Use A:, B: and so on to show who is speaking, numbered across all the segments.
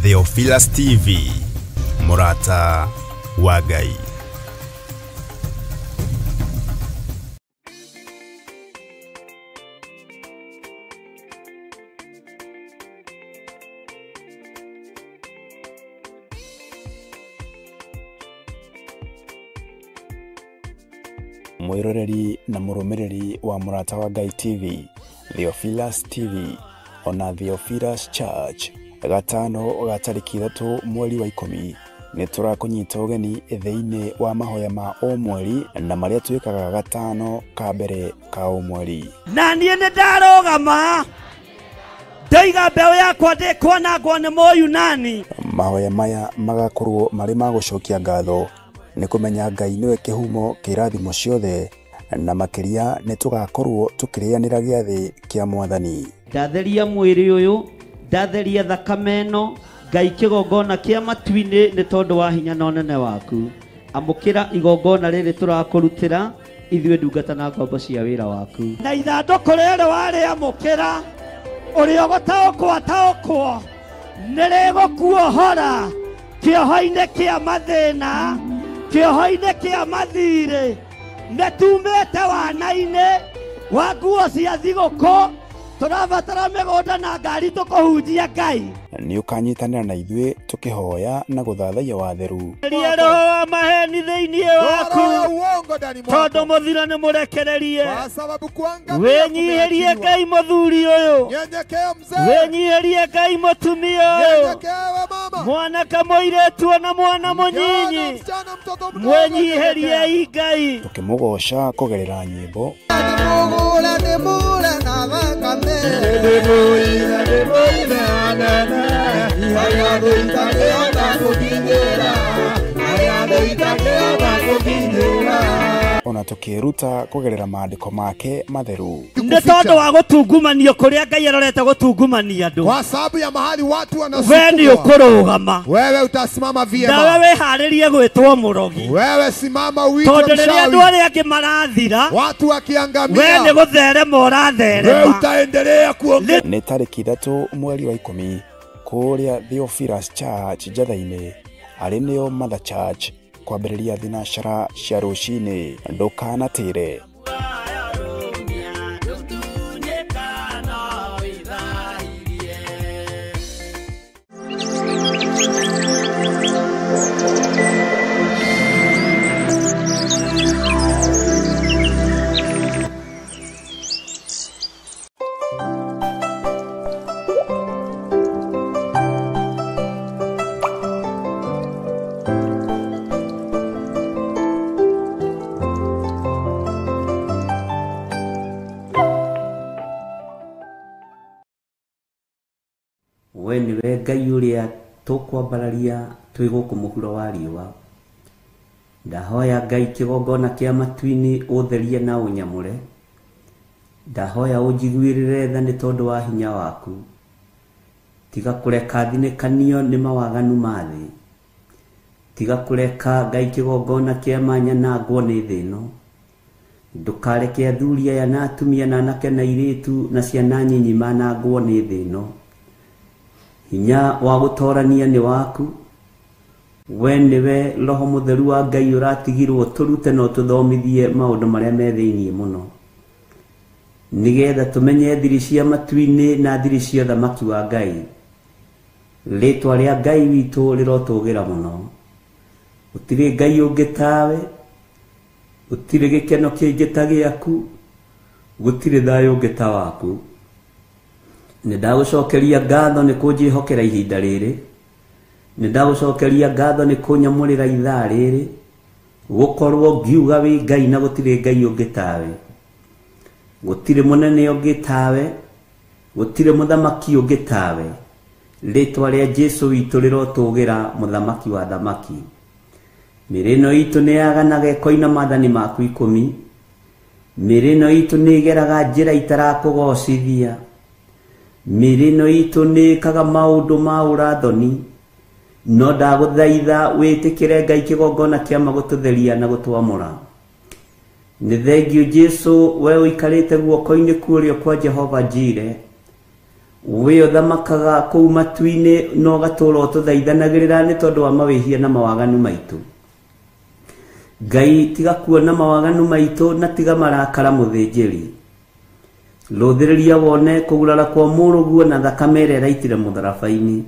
A: Theophilus TV, Murata wa Ngai. Mwiroreri na murumireri wa Murata wa Ngai TV, Theophilus TV, ona Theophilus Church, gatano gatariki 3 mweri wa 10 ni turakunyita ugeni thĩinĩ wa mahoya ma o mweri na maria twikaga gatano ka mbere ka o mweri.
B: Na niĩ nĩ ndarogama ndaiga mbeũ yakwa ndĩkwanangwo nĩ Mũyunani.
A: Mahoya maya magakorwo marĩ ma gũcokia ngatho nĩ kũmenya Ngai nĩwe kĩhumo kĩa irathimo ciothe na makĩria nĩ tugakorwo tukĩrĩanĩra gĩathĩ kĩa Mwathani.
B: Ndatheria mwĩrĩ ũyũ, ndatheria thakame ĩno, Ngai kĩgongona kĩa matu-inĩ nĩ tondũ wa hinya na ũnene waku. Amũkĩra igongona rĩrĩ tũrakũrutĩra ithuĩ ndungata na ngombo cia wĩra waku. Na ithandũkũ rĩrĩ warĩamũkĩra ũrĩa gũtaũkwo nĩrĩgũkuohora kĩoho-inĩ kĩa mathĩna, kĩoho-inĩ kĩa mathirĩ, nĩtumĩte wana-inĩ wa nguo cia thigũkũ. Turabatara mĩgũnda na ngari tũkũhunjia Ngai.
A: Nĩ ũkanyitanĩra na ithuĩ tũkĩhoya na gũthathaiya watheru.
B: Ria roho wa maheni thĩinĩ waku tondũ mũthiro nĩ mũrekererie. Wĩnyihĩrie Ngai mũthuri ũyũ, wĩnyihĩrie Ngai mũtumia ũyũ, mwanake mũirĩtu na mwana mũnyinyi, mwĩnyihĩrie Ngai.
A: Tũkĩmũgoca kũgerera nyĩmbo ona tukĩruta kũgerera maandĩko make matheru.
B: Nĩ tondũ wa gũtungumanio kũrĩa Ngai arorete gũtungumania andũ.
C: Kwa sababu ya mahali watu wanasukuma,
B: wewe nĩ ũkũrũgama.
C: Wewe utasimama vyema.
B: Na wewe harĩrie gwĩtwo mũrogi.
C: Wewe simama uitwe
B: mshauri. Tondũ rĩrĩa andũ arĩa angĩ marathira,
C: watu wakiangamia,
B: wewe nĩ gũtherema ũratherema.
C: Wewe utaendelea kuongea.
A: Nĩ tarĩki 3 mweri wa 10 kũrĩa Theophilus Church Njatha-inĩ arĩ nĩyo Mother Church kwambĩrĩria thinacara cia rũcinĩ. Ndũkanatĩre.
B: We niwe Ngai ũrĩa tũkwambararia twĩ gũkũ mũhuro wa riũa. Ndahoya Ngai kĩgongona kĩa matu-inĩ ũtherie na ũnyamũre. Ndahoya ũnjiguĩrĩre tha nĩ tondũ wa hinya waku. Tiga kũreka thinĩkanio nĩ mawaganu ma thĩ. Tiga kũreka Ngai kĩgongona kĩa manyanangwo nĩ thĩ ĩno. Ndũkareke athuri aya na atumia na anake na airĩtu na ciana nyinyi manangwo nĩ thĩ ĩno. Hinya wa gũtorania nĩ waku. We niwe Roho Mũtheru wa Ngai ũratigirwo tũrute no tũthomithie maũndũ marĩa me thĩinĩ mũno, nĩgetha tũmenye thiri cia matu-inĩ na thiri cia ũthamaki wa Ngai. Rĩtwa rĩa Ngai witũ rĩrotũgĩra mũno. Gũtirĩ Ngai ũngĩ tawe, gũtirĩ gĩkeno kĩngĩ ta gĩaku, gũtirĩ thayũ ũngĩ ta waku. Nĩndagũcokeria ngatho nĩ kũnjĩhokera ihinda rĩrĩ. Nĩndagũcokeria ngatho nĩ kũnyamũrĩra ithaa rĩrĩ, gũkorwo ngiuga wĩ Ngai na gũtirĩ Ngai ũngĩ tawe. Gũtirĩ mũnene ũngĩ tawe, gũtirĩ mũthamaki ũngĩ tawe. Rĩtwa rĩa Jesũ witũ rĩrotũgĩra mũthamaki wa thamaki. Mĩrĩ ĩno itũ nĩyaganaga ĩkoina maathani maku 10. Mĩrĩ ĩno itũ nĩĩgeraga njĩra itarakũgocithia. Mĩrĩ ĩno itũ nĩĩkaga maũndũ ma ũrathoni. No ndagũthaitha wĩtĩkĩre Ngai kĩgongona kĩa magũtũtheria na gũtwamũra. Nĩ thengio Jesũ we ũikarĩte guoko-inĩ kũrĩa kwa Jehova Jireh. we othamakaga kuu matu-inĩ no gatũra ũtũthaithanagĩrĩra nĩ tondũ wa mawĩhia na mawaganu maitũ. Ngai tiga kuona mawaganu maitũ na tiga marakara mũthĩnjĩri. Rũthĩrĩria wone kũgurara kwa mũrũguo na thakame ĩrĩa ĩraitire mũtharaba-inĩ.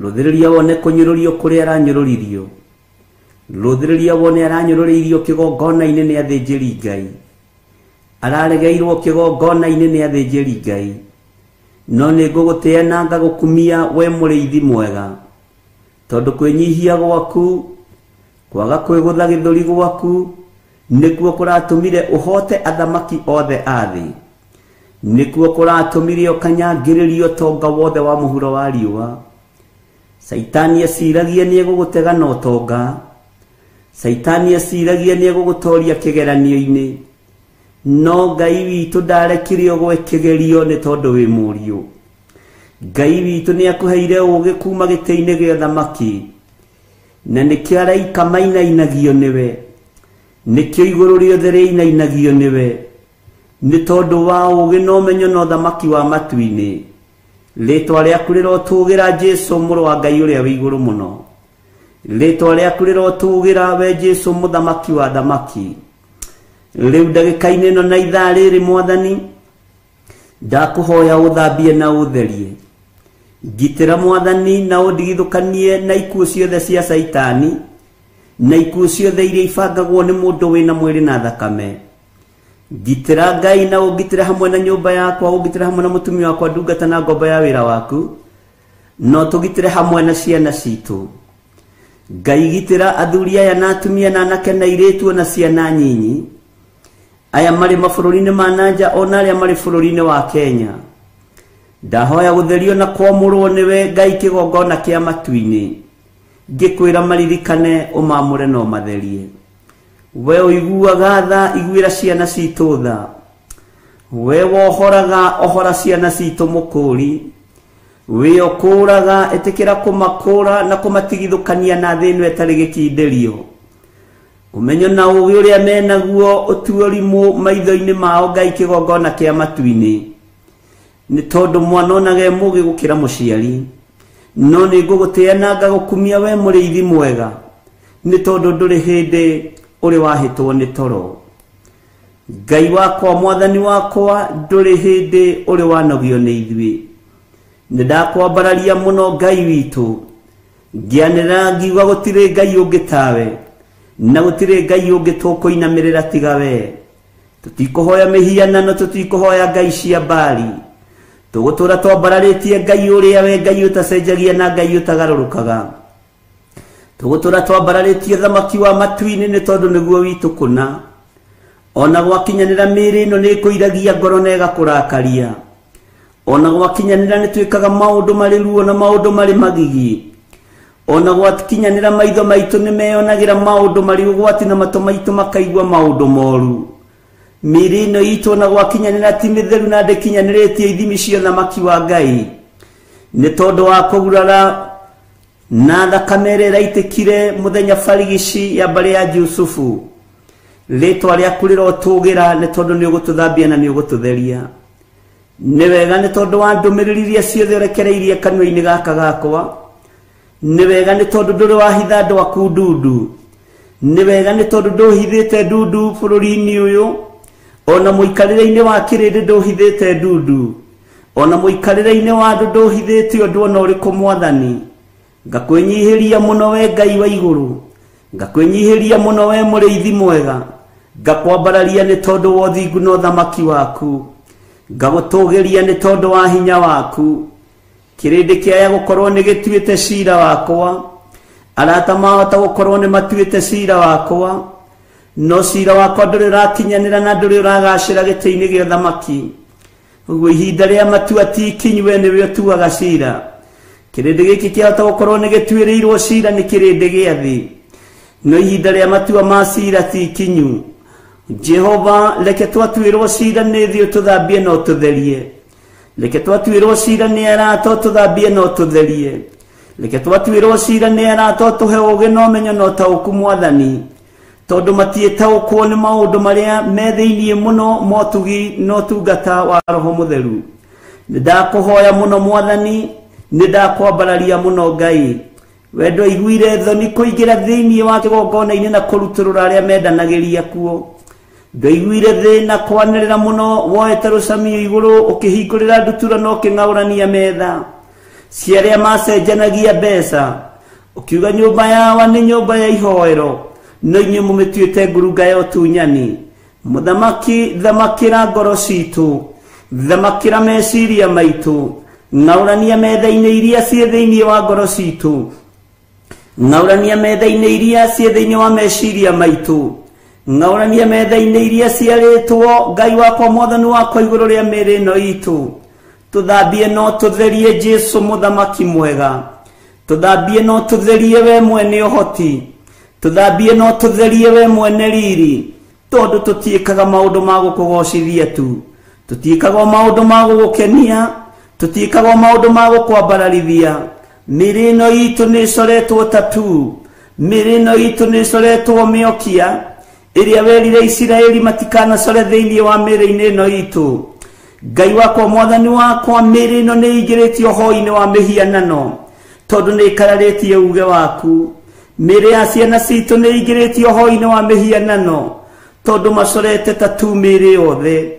B: Rũthĩrĩria wone kũnyũrũrio kũrĩa aranyũrũririo. Rũthĩrĩria wone aranyũrũrĩirio kĩgongona-inĩ nĩ athĩnjĩri Ngai. Araregeirwo kĩgongona-inĩ nĩ athĩnjĩri Ngai. No nĩ ngũgũtĩĩa na ngagũkumia we mũrĩithi mwega. Tondũ kwĩnyihia gwaku, kwaga kwĩgũtha gĩthũri gwaku, nĩkuo kũratũmire ũhote athamaki othe a thĩ. Nĩkuo kũratũmire ũkanyangĩrĩrio tonga wothe wa mũhuro wa riũa. Saitani aciragia nĩ egũgũtega na ũtonga. Saitani aciragia nĩ egũgũtoria kĩgeranio-inĩ. No Ngai witũ ndarekire ũgwe kĩgerio nĩ tondũ wĩ mũriũ. Ngai witũ nĩ akũheire ũũgĩ kuma gĩtĩ-inĩ gĩa ũthamaki. Na nĩkĩo araika mainainagio nĩwe. Nĩkĩo igũrũ rĩothe rĩinainagio nĩwe. Nĩ tondũ wa ũũgĩ na ũmenyo na ũthamaki wa matu-inĩ. Rĩtwa rĩaku rĩrotũgĩra Jesũ mũrũ wa Ngai ũrĩa wĩ igũrũ mũno. Rĩtwa rĩaku rĩrotũgĩra we Jesũ mũthamaki wa thamaki. Rĩu ndagĩka-inĩ ĩno na ithaa rĩrĩ Mwathani, ndakũhoya ũthambie na ũtherie. Ngitĩra Mwathani na ũndigithũkanie na ikuũ ciothe cia Saitani, na ikuũ ciothe iria ibangagwo nĩ mũndũ wĩna mwĩrĩ na thakame. Ngitĩra Ngai na ũngitĩre hamwe na nyũmba yakwa, ũngitĩre hamwe na mũtumia wakwa ndungata na ngombo ya wĩra waku, no tũgitĩre hamwe na ciana citũ. Ngai gitĩra athuri aya na atumia na anake na airĩtu na ciana nyinyi, aya marĩ mabũrũri-inĩ ma nanja ona arĩa marĩ bũrũri-inĩ wa Kenya. Ndahoya gũtherio na kwamũrwo nĩwe Ngai kĩgongona kĩa matu-inĩ. Ngĩkwĩra maririkane ũmamũre na ũmatherie. We ũiguaga tha iguĩra ciana citũ tha. We wohoraga ohora ciana citũ mũkũri. We ũkũraga ĩtĩkĩra kũmakũra na kũmatigithũkania na thĩ ĩno ĩtarĩ gĩkindĩrio. Ũmenyo na ũũgĩ ũrĩa menaguo ũtuĩrimũ maitho-inĩ mao Ngai kĩgongona kĩa matu-inĩ. Nĩ tondũ mwana onaga mũũgĩ gũkĩra mũciari. No nĩ ngũgũtĩĩa na ngagũkumia we mũrĩithi mwega. Nĩ tondũ ndũrĩ hĩndĩ ũrĩ wahĩtwo nĩ toro. Ngai wakwa Mwathani wakwa ndũrĩ hĩndĩ ũrĩ wanogio nĩ ithuĩ. Nĩ ndakwambararia mũno Ngai witũ. Ngĩanĩrĩra ngiuga gũtirĩ Ngai ũngĩ tawe. Na gũtirĩ Ngai ũngĩ tũkũinamĩrĩra tiga we. Tũtikũhoya mĩhianano, tũtikũhoya ngai cia Baali. Tũgũtũra twambararĩtie Ngai ũrĩa we Ngai ũtacenjagia na Ngai ũtagarũrũkaga. Tũgũtũra twambararĩtie ũthamaki wa matu-inĩ nĩ tondũ nĩguo witũ kũna. Ona gwakinyanĩra mĩĩrĩ ĩno nĩ ĩkũiragia ngoro na ĩgakũrakaria. Ona gwakinyanĩra nĩ twĩkaga maũndũ marĩ ruo na maũndũ marĩ magigi. Ona gwakinyanĩra maitho maitũ nĩ meyonagĩra maũndũ marĩ ũgwati na matũ maitũ makaigua maũndũ moru. Mĩĩrĩ ĩno itũ ona gwakinyanĩra ti mĩtheru na ndĩkinyanĩrĩtie ithimi cia ũthamaki wa Ngai. Nĩ tondũ wa kũgurara na thakame ĩrĩa ĩraitĩkire mũthenya barigici ya mbarĩ ya Jusufu. Rĩtwa rĩaku rĩrotũgĩra nĩ tondũ nĩ ũgũtũthambia na nĩ ũgũtũtheria. Nĩ wega nĩ tondũ wa ndũmĩrĩri iria ciothe ũrekereirie kanua-inĩ gaka gakwa. Nĩ wega nĩ tondũ ndũrĩ wahitha andũ aku ndundu. Nĩ wega nĩ tondũ ndũhithĩte ndundu bũrũri-inĩ ũyũ. Ona mũikarĩre-inĩ wa kĩrĩndĩ ndũhithĩte ndundu. Ona mũikarĩre-inĩ wa andũ ndũhithĩte ũndũ ona ũrĩkũ Mwathani. Ngakwĩnyihĩria mũno we Ngai wa igũrũ. Ngakwĩnyihĩria mũno we mũrĩithi mwega. Ngakwambararia nĩ tondũ wa ũthingu na ũthamaki waku. Ngagũtũgĩria nĩ tondũ wa hinya waku. Kĩrĩndĩ kĩaya gũkorwo nĩ gĩtuĩte cira wakwa. Arata mahota gũkorwo nĩ matuĩte cira wakwa. No cira wakwa ndũrĩ ũrakinyanĩra na ndũrĩ ũragacĩra gĩtĩ-inĩ gĩa ũthamaki. Ũguo ihinda rĩa matua ti ikinyu we nĩwe ũtuaga cira. Kĩrĩndĩ gĩkĩ kĩahota gũkorwo nĩ gĩtuĩrĩirwo cira nĩ kĩrĩndĩ gĩa thĩ. No ihinda rĩa matua ma cira ti ikinyu. Jehova, reke twatuĩrwo cira nĩ thĩ ũtũthambie na ũtũtherie. Reke twatuĩrwo cira nĩ arata ũtũthambie na ũtũtherie. Reke twatuĩrwo cira nĩ arata ũtũhe ũũgĩ na ũmenyo na ũtaũku Mwathani. Tondũ matiĩtaũkwo nĩ maũndũ marĩa me thĩiniĩ mũno ma ũtugi na ũtungata wa Roho Mũtheru. ndakuhoya muno mwathani ndakwambararia muno Ngai wendo iguire thoni kuingira thiini wa kigongona-ini na kuruturura aria mendanagiria kuo ndoiguire thina kwanirira muno woete rucamio iguru ukihingurira ndutura no king'aurania metha ciaria macenjanagia mbeca ukiuga nyumba yawa ni nyumba ya ihoero no inyu mumituite ngurunga ya utunyani muthamaki thamakira ngoro citu thamakira meciria maitu ng'aurania metha-ini iria cie thiini wa ngoro citu ng'aurania metha-ini iria cie thiini wa meciria maitu ng'aurania metha-ini iria ciaritwo Ngai wakwa mwathani wakwa iguru ria miri no itu tuthambie no tutherie Jesu muthamaki mwega tuthambie no tutherie we mwene uhoti tuthambie no tutherie we mwene riri tondu tutiikaga maundu ma gukugocithia tu tutiikaga maundu ma gugukenia tutiikaga maundu ma gukwambararithia miri no itu ni coretwo tatu miri no itu ni coretwo miokia iria werire Isiraeli matikana core thiini wa miri-ini no itu Ngai wakwa mwathani wakwa miri no ni ingiritio hoi-ini wa mihianano tondu ni ikararitie uge waku miri ya ciana citu ni ingiritio hoi-ini wa mihianano tondu macorete tatu miri yothe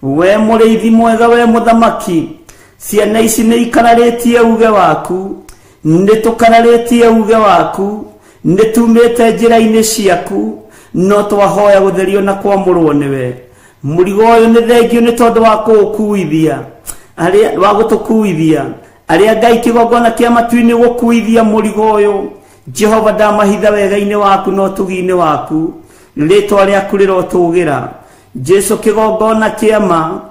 B: we muriithi mwega we muthamaki ciana ici ni ikararitie uge waku ni tukararitie uge waku ni tumite njira-ini ciaku no twahoya gutherio na kwamurwo niwe murigo uyu ni thengio ni tondu wa kuukuithia aria wa gutukuithia aria Ngai kigongona kia matu-ini gukuithia murigo uyu Jehova ndamahitha wega-ini waku no tugi-ini waku ritwa riaku rirotugira Jesu kigongona kiama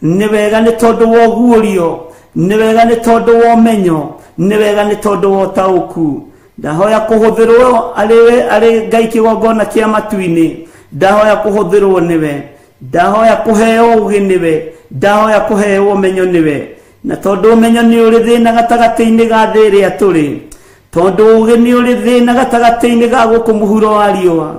B: ni wega ni tondu wa guorio ni wega ni tondu wa menyo ni wega ni tondu wa tauku ndahoya kuhuthirwo ari Ngai kigongona kia matu-ini ndahoya kuhuthirwo niwe ndahoya kuheo ugi niwe ndahoya kuheo umenyo niwe na tondu umenyo ni uri thina gatagati-ini ga thi iria turi tondu ugi ni uri thina gatagati-ini ga guku muhuro wa riua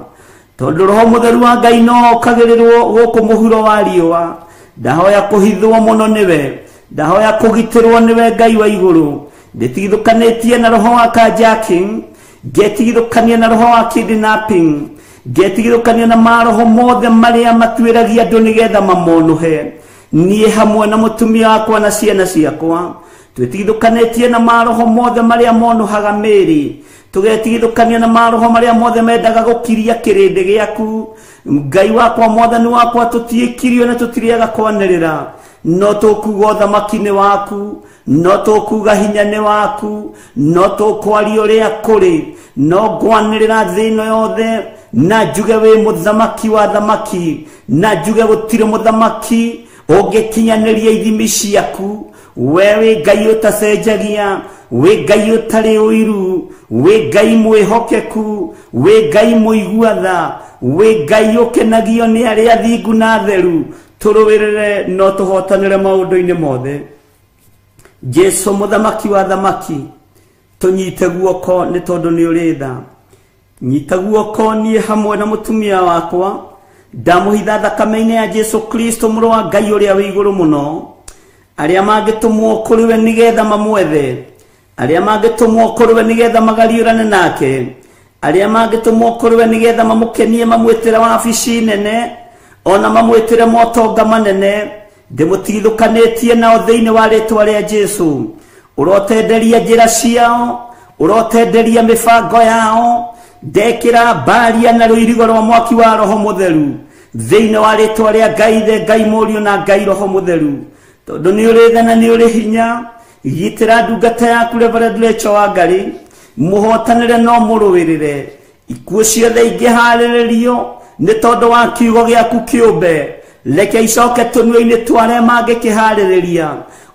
B: tondu roho mutheru wa Ngai no okagirirwo guku muhuro wa riua ndahoya kuhithwo muno niwe ndahoya kugitirwo niwe Ngai wa iguru nditigithukanitie na roho wa carjacking ngetigithukania na roho wa kidnapping ngetigithukania na maroho mothe maria matuiragia andu nigetha mamonuhe nie hamwe na mutumia wakwa na ciana ciakwa twetigithukanitie na maroho mothe maria monuhaga miri tugetigithukania na maroho maria mothe mendaga gukiria kirindi giaku Ngai wakwa mwathani wakwa tutiekirio na tutiriaga kwanirira no tukuga uthamaki-ini waku no tukuga hinya-ini waku no tukwaria uria kuri no ngwanirira thi ino yothe na njuge wi muthamaki wa thamaki na njuge gutire muthamaki ungikinyaniria ithimi ciaku we wi Ngai utacenjagia wi Ngai utari uiru wi Ngai mwihokeku wi Ngai muiguatha wi Ngai ukenagio ni aria thingu na theru turuwirire no tuhotanire maundu-ini mothe Jesu muthamaki wa thamaki tunyite guoko ni tondu ni uri tha nyita guoko nie hamwe na mutumia wakwa ndamuhitha thakame-ini ya Jesu Kristo muru wa Ngai uria wi iguru muno aria mangitumwo kuri we nigetha mamwethe aria mangitumwo kuri we nigetha magariurane nake aria mangitumwo kuri we nigetha mamukenie mamwitire wabici nene ona mamwitire motonga manene ndimutigithukanitie nao thiini wa ritwa ria Jesu urotenderia njira ciao urotenderia mibango yao ndekira baria na ruirigo rwa mwaki wa roho mutheru thiini wa ritwa ria Ngai the Ngai murio na Ngai roho mutheru tondu ni uri tha na ni uri hinya gitira ndungata yaku Reverend Rachel Wangari muhotanire no muruwirire ikuo ciothe ingiharirio ni tondu wa kiugo giaku kiumbe reke icoke tunua-ini twaria mangikihariria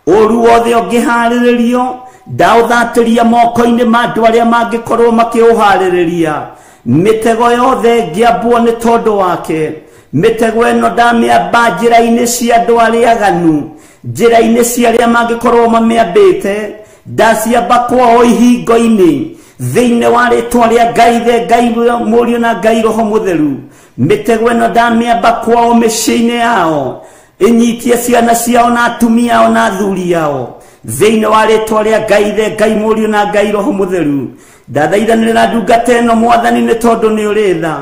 B: uru wothe ungiharirio ndauthatiria moko-ini ma andu aria mangikorwo makiuhaririria mitego yothe ngiambwo ni tondu wake mitego ino ndamiamba njira-ini cia andu aria aganu njira-ini cia aria mangikorwo mamiambite ndaciamba kwao ihingo-ini thiini wa ritwa ria Ngai the Ngai murio na Ngai roho mutheru mitego ino ndamiamba kwao micii-ini yao inyitie ciana ciao na atumia ao na athuri ao thĩinĩ wa rĩtwa rĩa Ngai Ithe, Ngai Mũriũ na Ngai Roho Mũtheru. Ndathaithanĩrĩra ndungata ĩno Mwathani nĩ tondũ nĩ ũrĩ tha.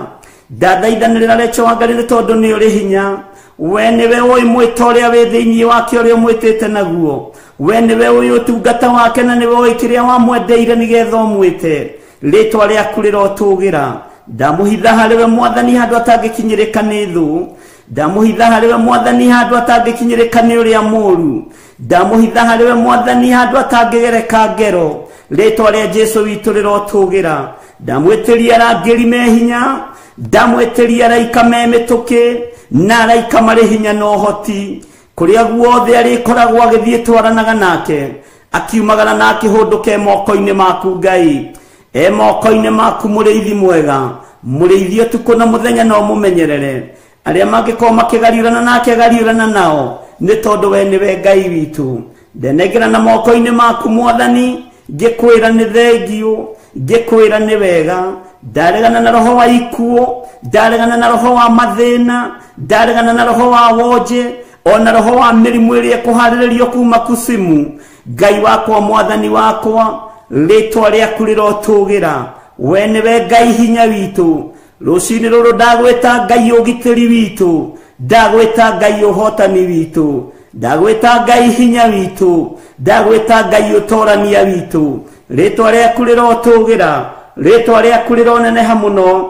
B: Ndathaithanĩrĩra Rachel Wangari nĩ tondũ nĩ ũrĩ hinya. We nĩwe ũĩ mwĩto ũrĩa wĩ thĩinĩ wake ũrĩa ũmwĩtĩte naguo. We nĩwe ũĩ ũtungata wake na nĩwe ũĩ kĩrĩa wamwendeire nĩgetha ũmwĩte. Rĩtwa rĩaku rĩrotũgĩra. Ndamũhitha harĩwe Mwathani handũ atangĩkinyĩrĩka nĩ thũ. Ndamũhitha harĩwe Mwathani handũ atangĩkinyĩrĩka nĩ ũrĩa mũũru. Ndamũhitha harĩwe Mwathani handũ atangĩgereka ngero. Rĩtwa rĩa Jesũ witũ rĩrotũgĩra. Ndamwĩtĩria arangĩri me hinya. Ndamwĩtĩria araika me mĩtũkĩ na araika marĩ hinya na ũhoti. Kũrĩa guothe arĩkoragwo agĩthiĩ twaranaga nake, akiumagara na akĩhũndũke moko-inĩ maku Ngai. Moko-inĩ maku mũrĩithi mwega, mũrĩithi ũtukũ na mũthenya no mũmenyerere. Arĩa mangĩkorwo makĩgariũrana nake gariũrana nao, nĩ tondũ we nĩwe Ngai witũ. Ndenengera na moko-inĩ maku Mwathani, ngĩkwĩra nĩ thengiũ, ngĩkwĩra nĩ wega. Ndaregana na roho wa ikuũ, ndaregana na roho wa mathĩna, ndaregana na roho wa wonje, ona roho wa mĩrimũ ĩrĩa kũharĩrĩrio kuma kusimu. Ngai wakwa Mwathani wakwa, rĩtwa rĩaku rĩrotũgĩra. We nĩwe Ngai hinya witũ. Rũcinĩ rũrũ ndagwĩta Ngai ũgitĩri witũ, ndagwĩta Ngai ũhotani witũ, ndagwĩta Ngai hinya witũ, ndagwĩta Ngai ũtorania witũ. Rĩtwa rĩaku rĩrotũgĩra, rĩtwa rĩaku rĩroneneha mũno,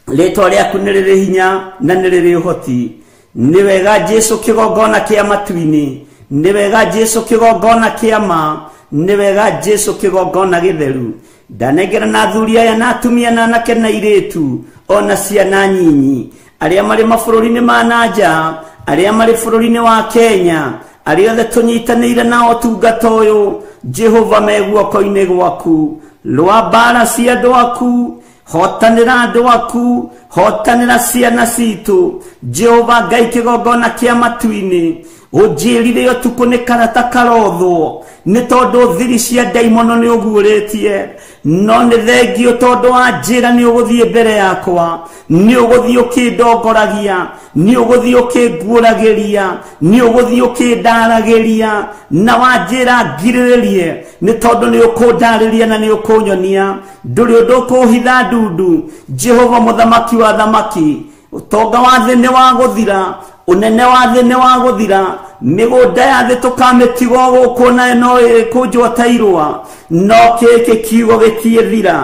B: rĩtwa rĩaku nĩ rĩrĩ hinya na nĩ rĩrĩ ũhoti. Nĩ wega Jesũ kĩgongona kĩa matu-inĩ, nĩ wega Jesũ kĩgongona kĩa ma, nĩ wega Jesũ kĩgongona gĩtheru. Ndanengera na athuri aya na atumia na anake na airĩtu, ona ciana nyinyi, arĩa marĩ mabũrũri-inĩ ma nanja, arĩa marĩ bũrũri-inĩ wa Kenya, arĩa othe tũnyitanĩire na ũtungata ũyũ. Jehova me guoko-inĩ gwaku. Rũa mbara cia andũ aku, hotanĩra andũ aku, hotanĩra ciana citũ. Jehova Ngai kĩgongona kĩa matu-inĩ, ũnjĩrire ũtukũ nĩ karata karothwo, nĩ tondũ thiri cia ndaimono nĩ ũguũrĩtie. No nĩ thengio tondũ wa njĩra nĩ ũgũthiĩ mbere yakwa, nĩ ũgũthiĩ ũkĩndongoragia, nĩ ũgũthiĩ ũkĩnguũragĩria, nĩ ũgũthiĩ ũkĩndaragĩria, na wa njĩra ngirĩrĩrie, nĩ tondũ nĩ ũkũndarĩria na nĩ ũkũnyonia. Ndũrĩ ũndũ ũkũhitha ndundu. Jehova mũthamaki wa thamaki, ũtonga wa thĩ nĩ wa gũthira, ũnene wa thĩ nĩ wa gũthira. Mĩgũnda ya thĩ tũkamĩtigwo gũkũ nayo no ĩkũnjwo ta irũa, no gĩkĩ kiugo gĩtiĩthira.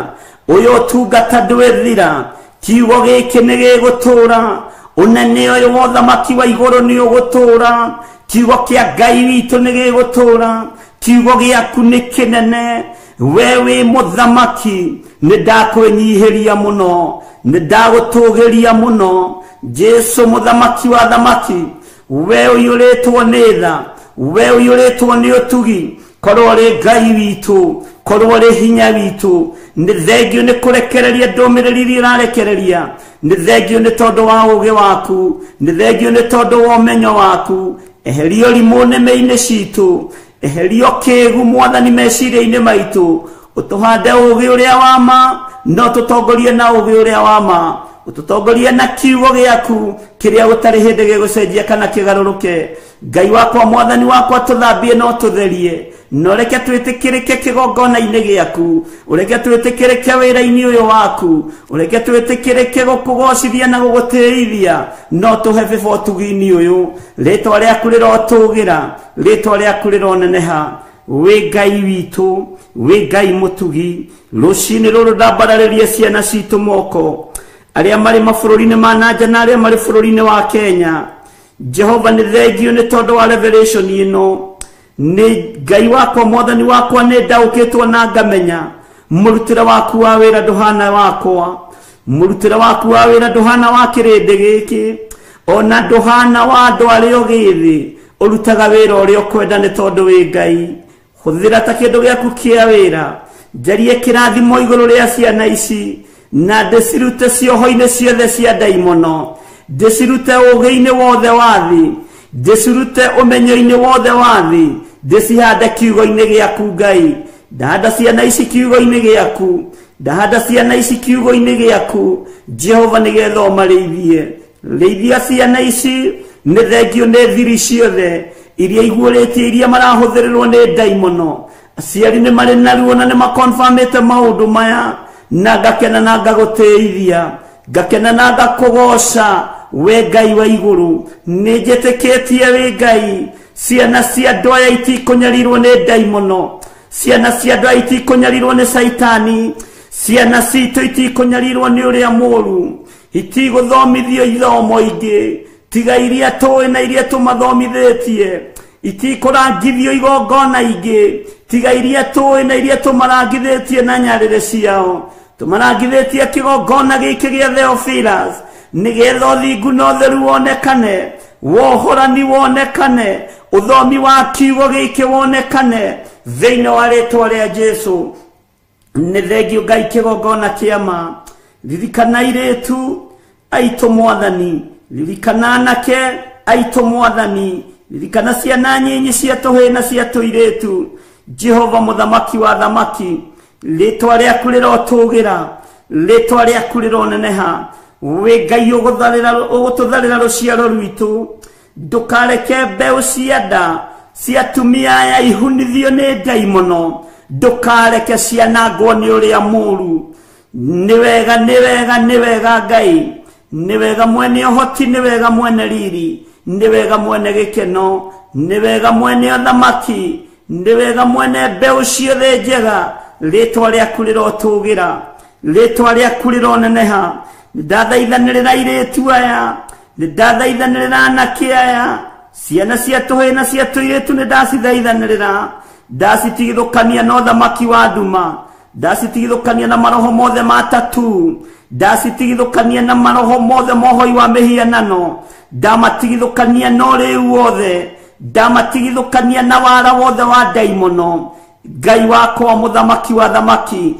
B: Ũyũ ũtungata ndwĩthira, kiugo gĩkĩ nĩ gĩgũtũũra. Ũnene ũyũ wa ũthamaki wa igũrũ nĩ ũgũtũũra. Kiugo kĩa Ngai witũ nĩ gĩgũtũũra. Kiugo gĩaku nĩ kĩnene. We wĩ mũthamaki, nĩ ndakwĩnyihĩria mũno, nĩ ndagũtũgĩria mũno. Jesũ mũthamaki wa thamaki, we ũiyũrĩtwo nĩ tha, we ũiyũrĩtwo nĩ ũtugi. Korwo ũrĩ Ngai witũ, korwo ũrĩ hinya witũ. Nĩ thengio nĩ kũrekereria ndũmĩrĩri iria ũrarekereria. Nĩ thengio nĩ tondũ wa ũũgĩ waku, nĩ thengio nĩ tondũ wa ũmenyo waku. Eheria ũrimũ nĩmĩ-inĩ citũ, eheria kĩĩgu Mwathani meciria-inĩ maitũ. Ũtũhande ũũgĩ ũrĩa wa ma, no tũtongorie na ũũgĩ ũrĩa wa ma. Ũtũtongorie na kiugo gĩaku kĩrĩa gũtarĩ hĩndĩ gĩgũcenjia kana kĩgarũrũke. Ngai wakwa Mwathani wakwa, tũthambie no tũtherie, no reke twĩtĩkĩrĩke kĩgongona-inĩ gĩaku, ũreke twĩtĩkĩrĩke wĩra-inĩ ũyũ waku, ũreke twĩtĩkĩrĩke gũkũgocithia na gũgũtĩithia, no tũhe bĩba ũtugi-inĩ ũyũ. Rĩtwa rĩaku rĩrotũgĩra, rĩtwa rĩaku rĩroneneha. Wĩ Ngai witũ, wĩ Ngai mũtugi. Rũcinĩ rũrũ ndambararĩria ciana citũ moko, arĩa marĩ mabũrũri-inĩ ma nanja na arĩa marĩ bũrũri-inĩ wa Kenya. Jehova nĩ thengio nĩ tondũ wa revelation ĩno. Nĩ Ngai wakwa Mwathani wakwa, nĩ ndaũkĩtwo na ngamenya mũrutĩre waku wa wĩra ndũhana wakwa, mũrutĩre waku wa wĩra ndũhana wa kĩrĩndĩ gĩkĩ, ona ndũhana wa andũ arĩa ũgĩthĩ. Ũrutaga wĩra ũrĩa ũkwenda nĩ tondũ wĩ Ngai. Hũthĩra ta kĩndũ gĩaku kĩa wĩra, njarie kĩrathimo igũrũ rĩa ciana ici, na ndĩcirute cioho-inĩ ciothe cia ndaimono, ndĩcirute ũũgĩ-inĩ wothe wa thĩ, ndĩcirute ũmenyo-inĩ wothe wa thĩ, ndĩcihande kiugo-inĩ gĩaku Ngai. Ndahanda ciana ici kiugo-inĩ gĩaku, ndahanda ciana ici kiugo-inĩ gĩaku. Jehova nĩgetha ũmarĩithie, rĩithia ciana ici, nĩ thengio nĩ thiri ciothe iria iguũrĩtie iria marahũthĩrĩrwo nĩ ndaimono. Aciari nĩ marĩ naruo na nĩ makonfirmĩte maũndũ maya, na ngakena na ngagũtĩithia, ngakena na ngakũgoca we Ngai wa igũrũ. Nĩ njĩtĩkĩtie wĩ Ngai, ciana cia andũ aya itikũnyarirwo nĩ ndaimono, ciana cia andũ aya itikũnyarirwo nĩ Saitani, ciana citũ itikũnyarirwo nĩ ũrĩa mũũru, itigũthomithio ithomo ingĩ tiga iria tũĩ na iria tũmathomithĩtie, itikũrangithio igongona ingĩ tiga iria tũĩ na iria tũmarangithĩtie na nyarĩrĩ ciao. Tũmarangithĩtie kĩgongona gĩkĩ gĩa Theophilus nĩgetha ũthingu na ũtheru wonekane, wohorani wonekane, ũthomi wa kiugo gĩkĩ wonekane thĩinĩ wa rĩĩtwa rĩa Jesũ. Nĩ thengio Ngai kĩgongona kĩama. Ririkana airĩtu aitũ Mwathani, ririkana anake aitũ Mwathani, ririkana ciana nyinyi cia tũhĩĩ na cia tũirĩtu. Jehova mũthamaki wa thamaki, rĩĩtwa rĩaku rĩrotũgĩra, rĩĩtwa rĩaku rĩroneneha. We Ngai ũgũtũtharĩra rũciaro rwitũ, ndũkareke mbeũ cia nda cia atumia aya ihunithio nĩ ndaimono, ndũkareke cianangwo nĩ ũrĩa mũũru. Nĩ wega, nĩ wega, nĩ wega Ngai, nĩ wega mwene ũhoti, nĩ wega mwene riri, nĩ wega mwene gĩkeno, nĩ wega mwene ũthamaki, nĩ wega mwene mbeũ ciothe njega. Rĩĩtwa rĩaku rĩrotũgĩra, rĩĩtwa rĩaku rĩroneneha. Nĩndathaithanĩrĩra airĩtu aya, nĩndathaithanĩrĩra anake aya, ciana cia tũhĩĩ na cia tũirĩtu nĩndacithaithanĩrĩra, ndacitigithũkania na ũthamaki wa nduma, ndacitigithũkania na maroho mothe matatu, ndacitigithũkania na maroho mothe mohoi wa mĩhianano, ndamatigithũkania na ũrĩu wothe, ndamatigithũkania na wara wothe wa ndaimono. Ngai wakwa mũthamaki wa thamaki,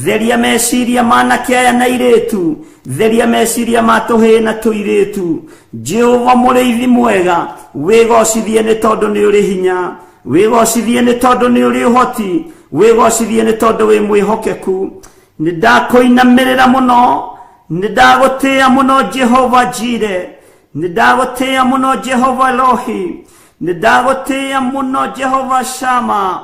B: theria meciria ma anake aya na airĩtu, theria meciria ma tũhĩĩ na tũirĩtu. Jehova mũrĩithi mwega, wĩgocithie nĩ tondũ nĩ ũrĩ hinya, wĩgocithie nĩ tondũ nĩ ũrĩ ũhoti, wĩgocithie nĩ tondũ wĩ mwĩhokeku. Nĩndakũinamĩrĩra mũno, nĩndagũtĩĩa mũno Jehova Jire, nĩndagũtĩĩa mũno Jehova Elohi, nĩndagũtĩĩa mũno Jehova Shama,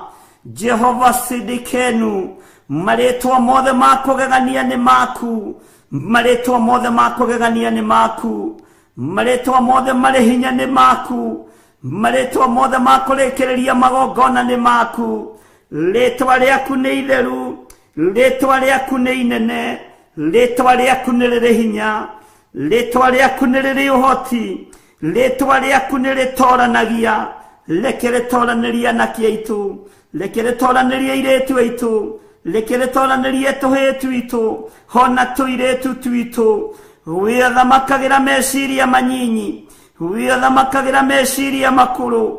B: Jehova Sidikenu. Marĩtwa mothe ma kũgegania nĩ maku, marĩtwa mothe ma kũgegania nĩ maku, marĩtwa mothe marĩ hinya nĩ maku, marĩtwa mothe ma kũrĩkĩrĩria magongona nĩ maku. Rĩĩtwa rĩaku nĩ itheru, rĩĩtwa rĩaku nĩ inene, rĩĩtwa rĩaku nĩ rĩrĩ hinya, rĩĩtwa rĩaku nĩ rĩrĩ ũhoti, rĩĩtwa rĩaku nĩ rĩtoranagia. Reke rĩtoranĩrie anake aitũ, reke rĩtoranĩrie airĩtu aitũ, reke rĩtoranĩrie tũhĩĩ twitũ, hona tũirĩtu twitũ. Wĩ thamakagĩra meciria manyinyi, wĩ thamakagĩra meciria makũrũ,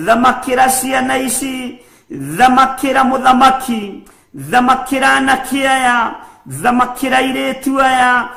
B: thamakĩra ciana ici, thamakĩra mũthamaki, thamakĩra anake aya, thamakĩra airĩtu aya,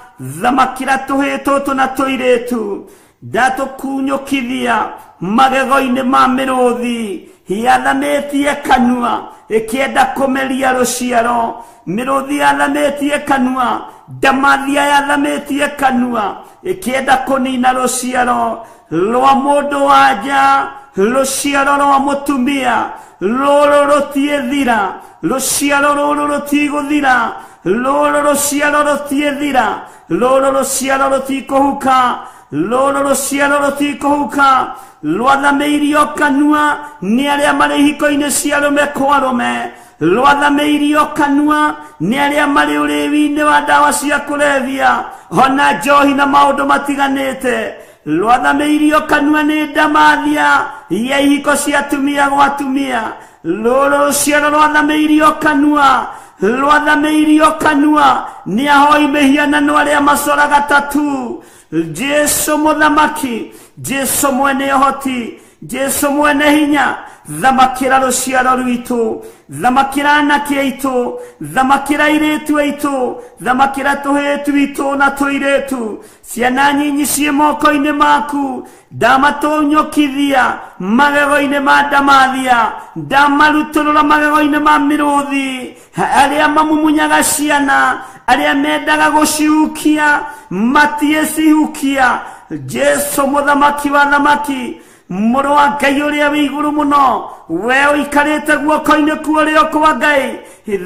B: thamakĩra tũhĩĩ tũtũ na tũirĩtu. Ndatũkunyũkithia magego-inĩ ma mĩrũthi yathamĩtie kanua ĩkĩenda kũmeria rũciaro. Mĩrũthi yathamĩtie kanua, ndamathia yathamĩtie kanua ĩkĩenda kũnina rũciaro rwa mũndũ wa nja, rũciaro rwa mũtumia. Rũrũ rũtiĩthira, rũciaro rũrũ rũtigũthira, rũrũ rũciaro rũtiĩthira, rũrũ rũciaro rũtikũhuka, rũrũ rũciaro rũtikũhuka. Rwathamĩirio kanua nĩ arĩa marĩ ihiko-inĩ cia rũme kwa rũme, rwathamĩirio kanua nĩ arĩa marĩ ũrĩwi-inĩ wa ndawa cia kũrebia, ona njohi na maũndũ matiganĩte. Rwathamĩirio kanua nĩ ndamathia ya ihiko cia tumia gwa tumia. Rũrũ rũciaro rwathamĩirio kanua, rwathamĩirio kanua nĩ ahoi mĩhianano arĩa macoraga tatu. Jesu mũthamaki, Jesu mwene ũhoti, Jesu mwene hinya, thamakĩra rũciaro rwitũ, thamakĩra anake aitũ, thamakĩra airĩtu aitũ, thamakĩra tũhĩĩ twitũ na tũirĩtu. Ciana nyinyi ciĩ moko-inĩ maku, ndamatũnyũkithia magego-inĩ ma ndamathia, ndamarutũrũra magego-inĩ ma mĩrũthi arĩa mamumunyaga ciana, arĩa mendaga gũcihukia matiĩcihukia. Jesu muthamaki wa thamaki Muro wa Ngai uria wi iguru muno we uikarite guoko-ini kuo kwa Ngai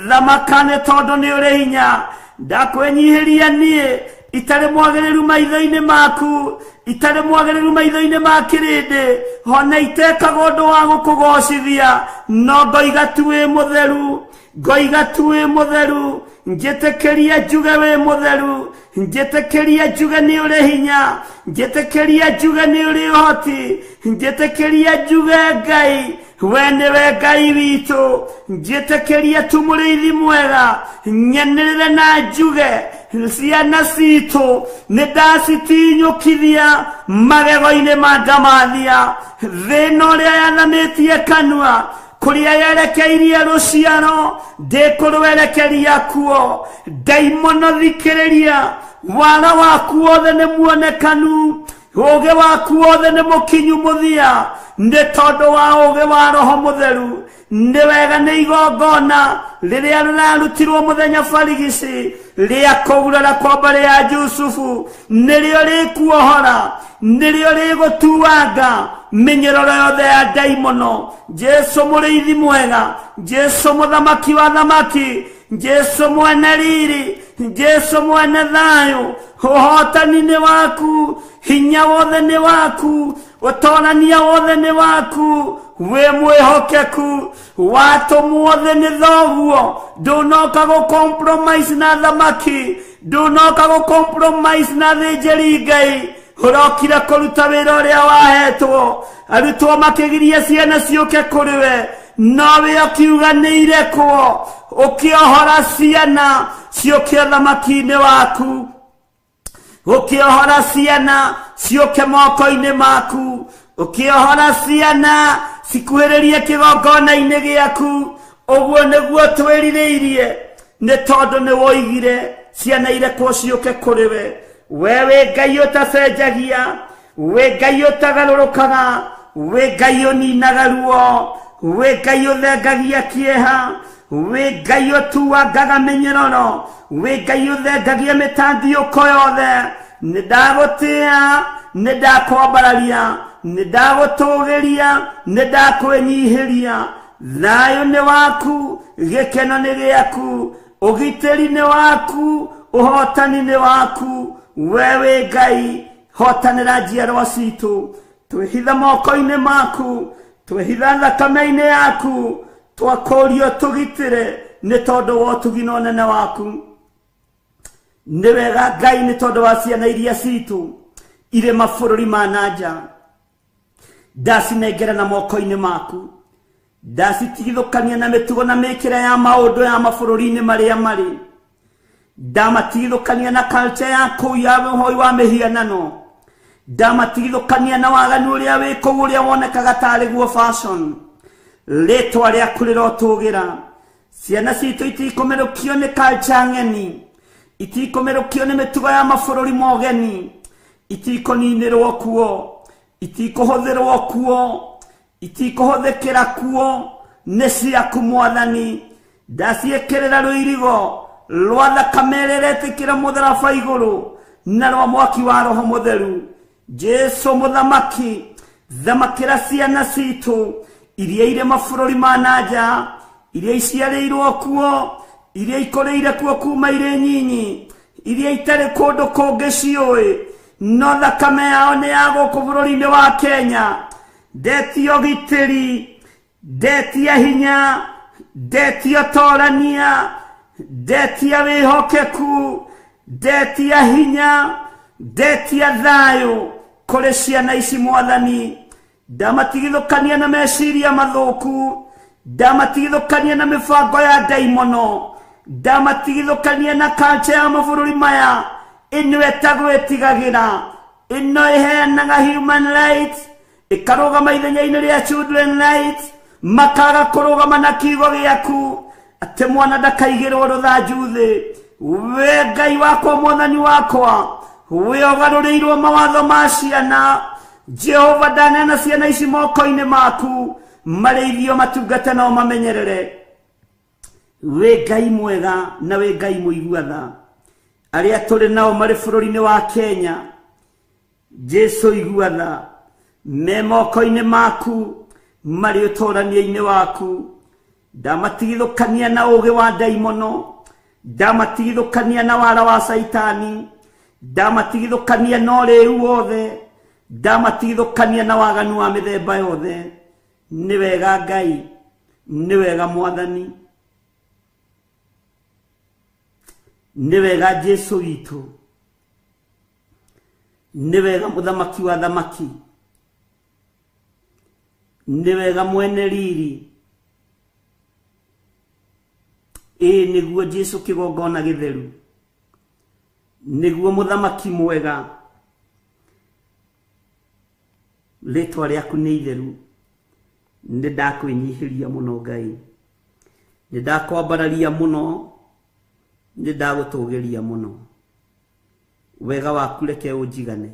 B: thamakane tondu ni uri hinya ndakwenyihiria nie itare mwagiriru maitho-ini maku itare mwagiriru maitho-ini ma kirindi hona itekaga undu wa gukugocithia no ngoiga tu wi mutheru ngoiga tu wi mutheru njetekeria njuge wi mutheru njetekeria njuge ni uri hinya njetekeria njuge ni uri hoti njetekeria njuge Ngai we niwe Ngai witu njetekeria tu muriithi mwega nyenirire na njuge ciana citu nindacitinyukithia magego-ini ma ndamathia thina uria yathamitie kanua kuria yerekeirie ruciaro ndikurwerekeria kuo daimono thikiriria wara waku wothe ni muonekanu uge waku wothe ni mukinyu muthia ni tondu wa uge wa Roho Mutheru ni wega ni igongona riria rirarutirwo muthenya barigici ria kugurara kwa mbari ya Jusufu nirio rikuohora nirio rigutuanga minyeroro yothe ya daimono Jesu muriithi mwega Jesu muthamaki wa thamaki Jesu mwene riri Jesu mwene thayu uhotani ni waku hinya wothe ni waku utonania wothe ni waku we mwihokeku watu muothe ni thoguo ndunoka go compromise na thamaki ndunoka go compromise na thinjiri Ngai urokire kuruta wira uria wahetwo arutwo makigiria ciana ciuke kuri we nowe ukiuganire kuo ukiohora ciana ciuke thamaki-ini waku ukiohora ciana ciuke moko-ini maku ukiohora ciana cikuhĩrĩrie kĩgongona-inĩ gĩaku ũguo nĩguo twĩrirĩirie nĩ tondũ nĩ woigire ciana irekwo ciũke kũrĩ we wĩ Ngai ũtacenjagia wĩ Ngai ũtagarũrũkaga wĩ Ngai ũninaga ruo wĩ Ngai ũthengagia kĩeha wĩ Ngai ũtuangaga mĩnyũrũro wĩ Ngai ũthengagia mĩtangĩũko yothe nĩndagũtĩĩa nĩndakwambararia nĩndagũtũgĩria nĩndakwenyihiria thayũ nĩ waku gĩkeno nĩ gĩaku ũgitĩri nĩ waku ũhotani nĩ waku we wĩ Ngai hotanĩra njiarwa citũ twĩhitha moko-inĩ maku twĩhitha thakame-inĩ yaku twakũrio tũgitĩre nĩ tondũ wa ũtugi na ũnene waku nĩ wega Ngai nĩ tondũ wa ciana iria citũ irĩ mabũrũri ma nanja ndacinengera na moko-ini maku ndacitigithũkania na mĩtugo na mĩkĩre ya maũndũ ya mabũrũri-inĩ marĩa marĩ ndamatigithũkania na culture ya kũu ya ũhoi wa mĩhianano ndamatigithũkania na waganu ũrĩa wĩ kũu ũrĩa wonekaga tarĩ guo fashion rĩtwa rĩaku rĩrotũgĩra ciana citũ itikũmerũkio nĩ culture ng'eni itikũmerũkio nĩ mĩtugo ya mabũrũri ma ũgeni itikũninĩrwo kuo itikuhũthĩrwo kuo itikuhũthĩkĩra kuo nĩ ciaku Mwathani ndaciĩkĩrĩra rũirigo rwa thakame ĩrĩa ĩretĩkĩra mũtharaba igũrũ na rwa mwaki wa Roho Mũtheru Jesu mũthamaki thamakĩra ciana citũ iria irĩ mabũrũri ma nanja iria iciarĩirwo kuo iria ikũrĩire kuo kuma irĩ nyinyi iria itarĩ kũndũ kũngĩ ciũĩ no thakame yao nĩ ya gũkũ bũrũri-inĩ wa Kenya ndetia ũgitĩri ndetia hinya ndetia ũtorania ndetia wĩhokeku ndetia hinya ndetia thayũ kũrĩ ciana ici Mwathani ndamatigithũkania na meciria mathũku ndamatigithũkania na mĩbango ya daimono ndamatigithũkania na culture ya mabũrũri maya ĩno ĩtagwĩtigagĩra ĩno ĩheanaga human rights ĩkarũgama ithenya-inĩ rĩa children rights makaga kũrũgama na kiugo gĩaku atĩ mwana ndakaigĩrwo rũthanju thĩ we Ngai wakwa Mwathani wakwa we ũgarũrĩirwo mawatho ma ciana Jehova ndaneana ciana ici moko-inĩ maku marĩithio matungate no mamenyerere we Ngai mwega na we Ngai mũigua tha arĩa tũrĩ nao marĩ bũrũri-inĩ wa Kenya Jesu iguatha me moko-inĩ maku marĩ ũtũũrania-inĩ waku. Ndamatigithũkania na ũũgĩ wa ndaimono, ndamatigithũkania na wara wa Saitani, ndamatigithũkania na ũrĩu wothe, ndamatigithũkania na waganu wa mĩthemba yothe. Nĩ wega Ngai, nĩ wega Mwathani, nĩ wega Jesu witũ, nĩ wega Mũthamaki wa thamaki, nĩ wega mwene riri. Nĩguo Jesu kĩgongona gĩtheru, nĩguo Mũthamaki mwega. Rĩĩtwa rĩaku nĩ itheru. Nĩ ndakwĩnyihĩria mũno Ngai, nĩ ndakwambararia mũno, nĩ ndagũtũũgĩria mũno. Wega waku reke ũnjigane,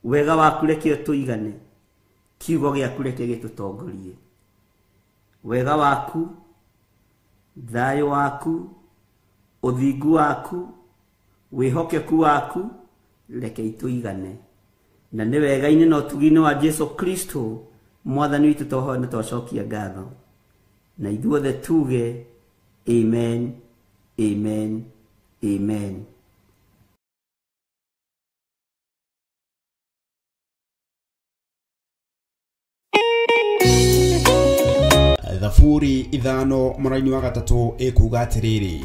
B: wega waku reke ũtũigane, kiugo gĩaku reke gĩtũtongorie. Wega waku, thayũ waku, ũthingu waku, wĩhokeku waku reke itũigane. Na nĩ wega-inĩ na ũtugi-inĩ wa Jesu Kristo Mwathani witũ tũhoya na twacokia ngatho. Na ithuothe tuge amen, amen, amen.
A: Thaburi ithano mũraini wa gatatũ ĩkuuga atĩrĩrĩ: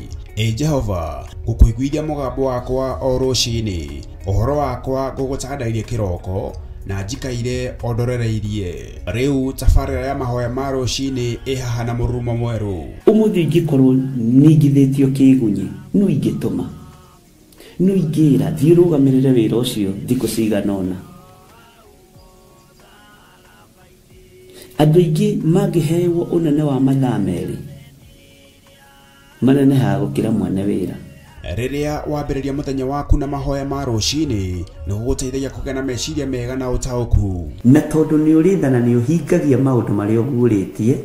A: Jehova, ngũkũiguithia mũgambo wakwa o rũciinĩ, ũhoro wakwa ngũgũcakandagĩria kĩroko, na njikaire ondorereirie. Rĩu tabarĩra ya mahoya ma rũciinĩ ĩhaha na mũrurumo mwerũ.
B: Ũmũthĩ ingĩkorwo nĩingithĩtio kĩgunyi, no ingĩtũma, no ingĩra thiĩ rũgamĩrĩre wĩra ũcio thikũ cigana ũna. Andũ aingĩ mangĩheyo ũnene wa mathaa merĩ, manenehaga gũkĩra mwene wĩra.
A: Rĩrĩa wambĩrĩria mũthenya waku na mahoya ma rũciinĩ, nĩ gũgũteithagia kũgĩa na meciria mega na ũtaũku.
B: Na tondũ nĩ ũrĩtha na nĩ ũhingagia maũndũ marĩa ũguũrĩtie,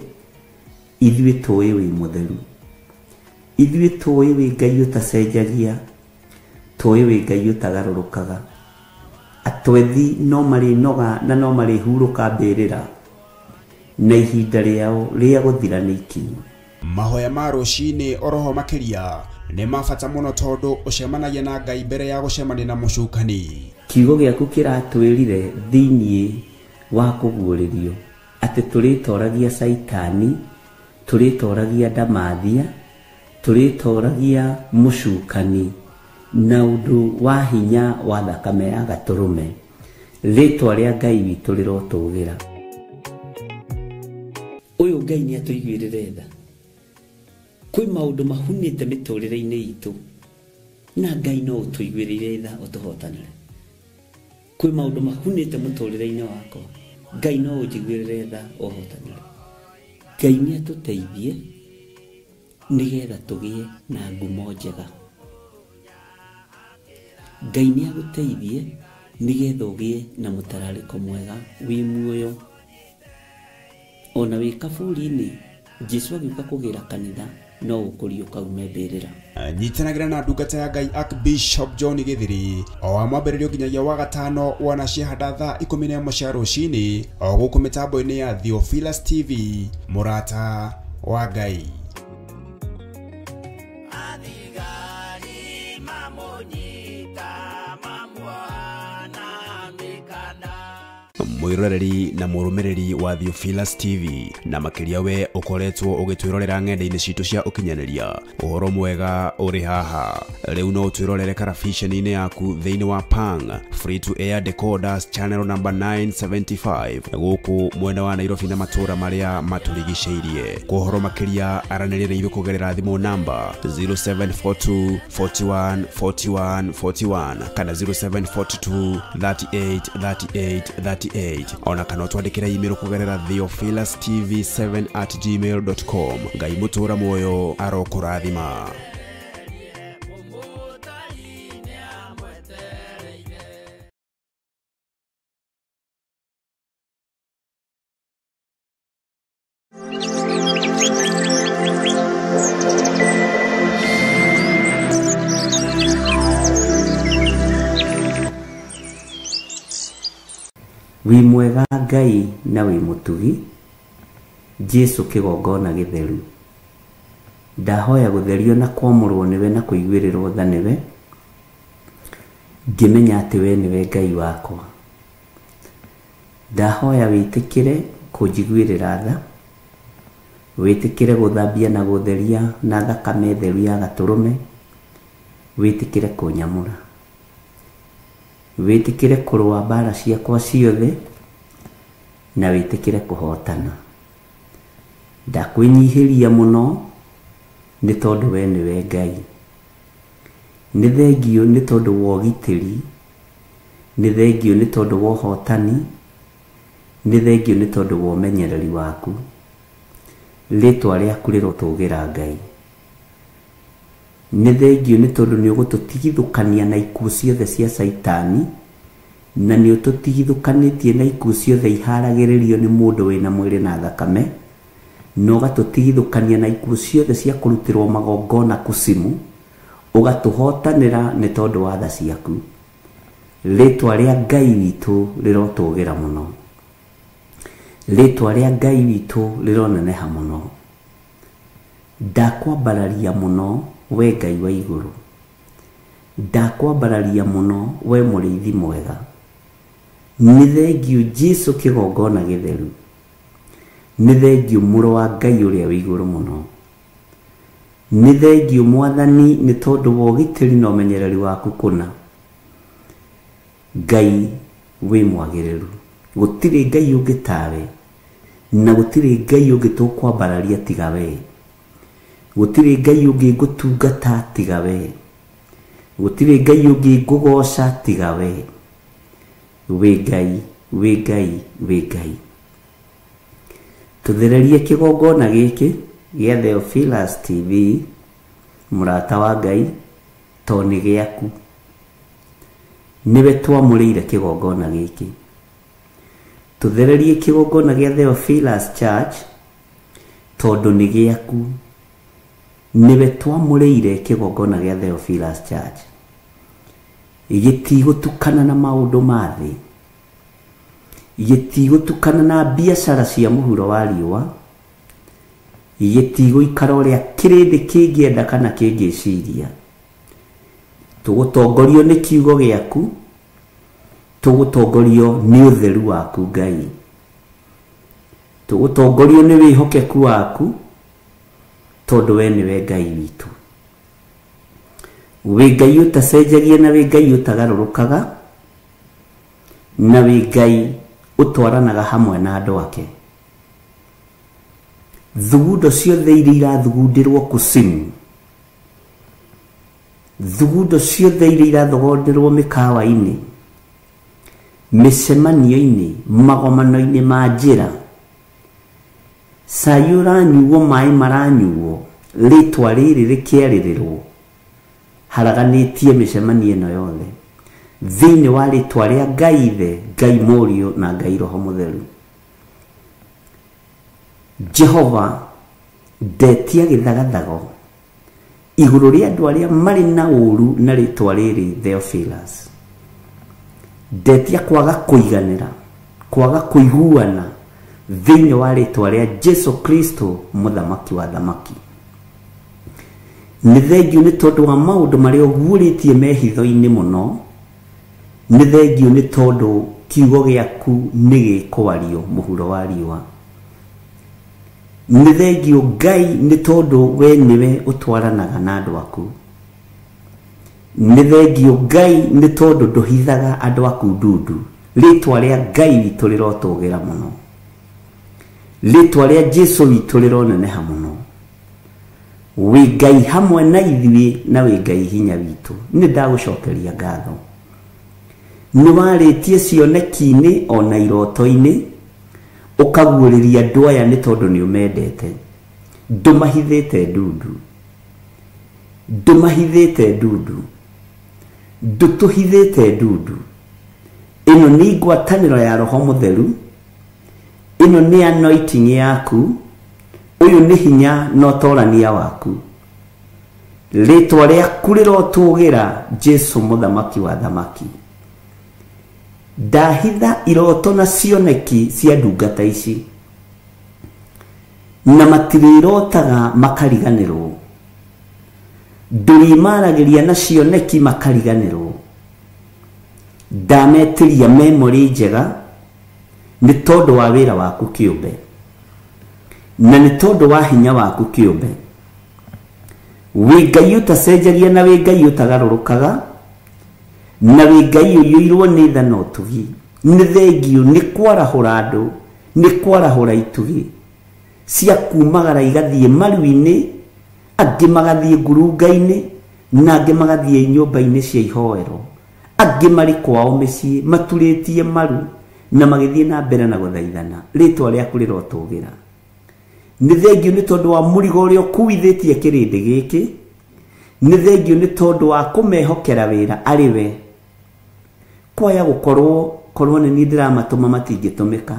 B: ithuĩ tũĩ wĩ mũtheru, ithuĩ tũĩ wĩ Ngai ũtacenjagia, tũĩ wĩ Ngai ũtagarũrũkaga. Atwethi no marĩnoga na no marĩhurũka mbĩrĩra, na ihinda rĩao rĩa gũthira nĩ ikinyu.
A: Mahoya ma rũciinĩ oroho makĩria nĩ mabata mũno tondũ ũcemanagia na Ngai mbere ya gũcemania na mũcukani.
B: Kiugo gĩaku kĩratwĩrire thĩiniĩ wa kũguũrĩrio atĩ tũrĩtoragia Saitani, tũrĩtoragia ndamathia, tũrĩtoragia mũcukani na ũndũ wa hinya wa thakame ya gatũrũme. Rĩĩtwa rĩa Ngai witũ rĩrotũũgĩra. Ũyũ Ngai nĩ atũiguĩrĩre tha. Kwĩ maũndũ mahunĩte mĩtũrĩre-inĩ itũ, na Ngai no ũtũiguĩrĩre tha ũtũhotanĩre. Kwĩ maũndũ mahunĩte mũtũrĩre-inĩ wakwa, Ngai no ũnjiguĩrĩre tha ũhotanĩre. Ngai nĩ atũteithie nĩgetha tũgĩe na ngumo njega. Ngai nĩ agũteithie nĩgetha ũgĩe na mũtararĩko mwega wĩ muoyo. Ona wĩ kaburi-inĩ, Jesu agĩũka kũgĩra kanitha, no ũkũrio kaume mbĩrĩra.
A: Nyitanagĩra na ndungata ya Ngai Archbishop John Gĩthiri o wa mwambĩrĩrio nginyagia wa gatano wana ciahanda thaa 11 cia rũciinĩ o gũkũ mĩtambo-inĩ ya Theophilus TV, mũrata wa Ngai. Mwiroreri na mũrũmĩrĩri wa Theophilus TV na makĩria we ũkoretwo ũgĩtwĩrorera ng'enda-inĩ citũ cia ũkinyanĩria, ũhoro mwega ũrĩ haha. Rĩu no ũtwĩrorere karabiceni-inĩ yaku thĩinĩ wa Pang free to air decoders channel number 975 gũkũ mwena wa Nairobi na matũũra marĩa matũrigicĩirie. Kwa ũhoro makĩria aranĩria ithuĩ kũgerera thimũ namba 0742 41 41 41 kana 0742 38 38 38 ona kana twandĩkĩre email kũgerera theophilustv7@gmail.com. Ngai mũtũũra muoyo arokũrathima.
B: wi mwega Ngai na wi mutugi Jesu kigongona githeru ndahoya gutherio na kwamurwo niwe na kuigwirirwo tha niwe ngimenya ati we niwe Ngai wakwa ndahoya witikire kunjigwirira tha witikire guthambia na gutheria na thakame theru ya gaturume witikire kunyamura witikire kurwa mbara ciakwa ciothe na witikire kuhotana ndakwinyihiria muno ni tondu we niwe Ngai ni thengio ni tondu wa ugitiri ni thengio ni tondu wa uhotani ni thengio ni tondu wa umenyereri waku ritwa riaku rirotugira Ngai ni thengio ni tondu ni ugututigithukania na ikuũ ciothe cia Saitani na ni ututigithukanitie na ikuũ ciothe iharagiririo ni mundu wina mwiri na thakame no ugatutigithukania na ikuũ ciothe cia kurutirwo magongona kusimu ugatuhotanira ni tondu wa tha ciaku ritwa ria Ngai witu rirotugira muno ritwa ria Ngai witu rironeneha muno ndakwambararia muno we Ngai wa iguru ndakwambararia muno we muriithi mwega ni thengio Jesu kigongona githeru ni thengio muro wa Ngai uria wi iguru muno ni thengio Mwathani ni tondu wa ugitiri na umenyereri waku kuna Ngai wi mwagiriru gutiri Ngai ungitawe na gutiri Ngai ungitukwambararia tiga we gutiri Ngai ungi ngutungata tiga we gutiri Ngai ungi ngugoca tiga we wi Ngai wi Ngai wi Ngai tuthererie kigongona giki gia Theophilus TV murata wa Ngai to ni giaku niwe twamurire kigongona giki tuthererie kigongona gia Theophilus Church tondu ni giaku niwe twamurire kigongona gia Theophilus Church igitigutukana na maundu mathi igitigutukana na biashara cia muhuro wa riwa igitiguikara uria kirindi kingienda kana kingiciria tugutongorio ni kiugo giaku tugutongorio ni utheru waku Ngai tugutongorio ni wihokeku waku tondu we niwe Ngai witu wi Ngai utacenjagia na wi Ngai utagarurukaga na wi Ngai utwaranaga hamwe na andu ake thugundo ciothe iria irathugundirwo kusimu thugundo ciothe iria irathogonderwo mikawa-ini micemanio-ini magomano-ini ma njira cai uranyuo mai maranyuo ritwa riri rikiaririrwo haraganitie micemanio ino yothe thiini wa ritwa ria Ngai Ithe Ngai Murio na Ngai Roho Mutheru Jehova ndetia githagathago iguru ria andu aria mari na uru na ritwa riri Theophilus ndetia kwaga kuiganira kwaga kuiguana thiini wa ritwa ria Jesu Kristo muthamaki wa thamaki ni thengio ni tondu wa maundu maria uguritie mehitho-ini muno ni thengio ni tondu kiugo giaku ni gikwario muhuro wa riwa ni thengio Ngai ni tondu we niwe utwaranaga na andu aku ni thengio Ngai ni tondu nduhithaga andu aku ndundu ritwa ria Ngai witu rirotugira muno ritwa ria Jesu witu rironeneha muno wi Ngai hamwe na ithuĩ na wi Ngai hinya witu ni ndagucokeria ngatho ni waritie cioneki-ini ona iroto-ini ukaguũrĩria andũ aya ni tondu ni umendete ndumahithĩte ndundu ndumahithĩte ndundu ndutuhithĩte ndundu ino ni ngwatanĩro ya Roho Mutheru ino ni anointing yaku uyu ni hinya no torania waku ritwa riaku rirotugira Jesu muthamaki wa thamaki ndahitha iroto na cioneki cia ndungata ici na matirirotaga makariganirwo ndurimaragĩria na cioneki makariganirwo ndametiria memory njega nĩ tondũ wa wĩra waku kĩũmbe na nĩ tondũ wa hinya waku kĩũmbe wĩ Ngai ũtacenjagia na wĩ Ngai ũtagarũrũkaga na wĩ Ngai ũiyũirwo nĩ tha na ũtugi nĩ thengio nĩ kwarahũra andũ nĩ kwarahũra itugi cia kumagara igathiĩ maru-inĩ angĩ magathiĩ ngurunga-inĩ na angĩ magathiĩ nyũmba-inĩ cia ihoero angĩ marĩ kwao mĩciĩ maturĩtie maru na magĩthiĩ na mbere na gũthaithana rĩtwa rĩaku rĩrotũgĩra nĩ thengio nĩ tondũ wa mũrigo ũrĩa ũkuithĩtie kĩrĩndĩ gĩkĩ nĩ thengio nĩ tondũ wa kũmehokera wĩra arĩ we kwaya gũkorwo nĩ niĩ ndĩramatũma matingĩtũmĩka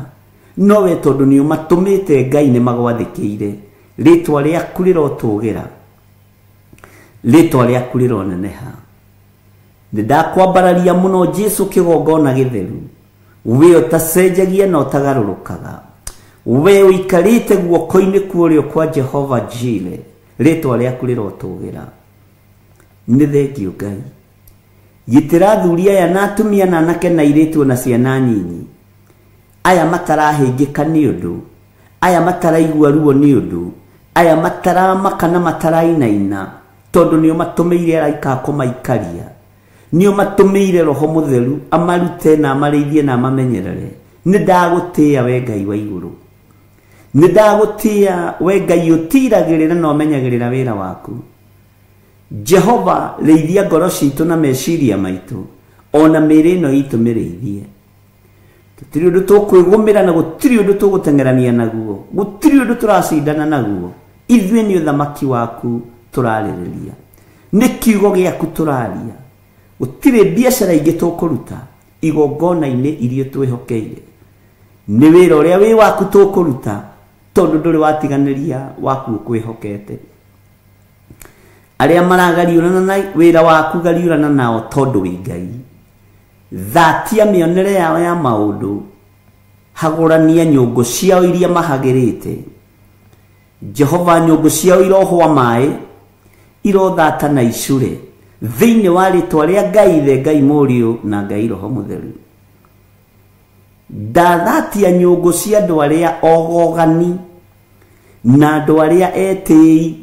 B: no we tondũ nĩ ũmatũmĩte Ngai nĩ magwathĩkĩire rĩtwa rĩaku rĩrotũgĩra rĩtwa rĩaku rĩroneneha nĩ ndakwambararia mũno Jesũ kĩgongona gĩtheru we ũtacenjagia na ũtagarũrũkaga we ũikarĩte guoko-inĩ kuorĩo kwa Jehova Jire rĩtwa rĩaku rĩrotũgĩra nĩ thengio Ngai gĩtĩrathuria aya na atumia na anake na airĩtu na ciana nyinyi aya matarahĩngĩka nĩ ũndũ aya mataraigua ruo nĩ ũndũ aya mataramaka na matarainaina tondũ nĩ ũmatũmĩire araika kũmaikaria nĩ ũmatũmĩire Roho Mũtheru amarute na amarĩithie na amamenyerere nĩ ndagũtĩĩa we Ngai wa igũrũ nĩ ndagũtĩĩa we Ngai ũtiragĩrĩra na ũmenyagĩrĩra wĩra waku Jehova rĩithia ngoro citũ na meciria maitũ ona mĩĩrĩ ĩno itũ mĩrĩithie gũtirĩ ũndũ tũkwĩgũmĩra na gũtirĩ ũndũ tũgũteng'erania naguo gũtirĩ ũndũ tũracindana naguo ithuĩ nĩ ũthamaki waku tũrarĩrĩria nĩ kiugo gĩaku tũraria gũtirĩ biacara ingĩ tũkũruta igongona-inĩ iria twĩhokeire nĩ wĩra ũrĩa wĩ waku tũkũruta tondũ ndũrĩ watiganĩria waku ũkwĩhokete arĩa maragariũrana na wĩra waku gariũrana nao tondũ wĩ Ngai thatia mĩonere yao ya maũndũ hagũrania nyũngũ ciao iria mahagĩrĩte Jehova nyũngũ ciao irohwa maĩ irothata na icure thĩinĩ wa rĩtwa rĩa Ngai ithe Ngai Mũriũ na Ngai Roho Mũtheru ndathatia nyũngũ cia andũ arĩa ogogani na andũ arĩa etĩi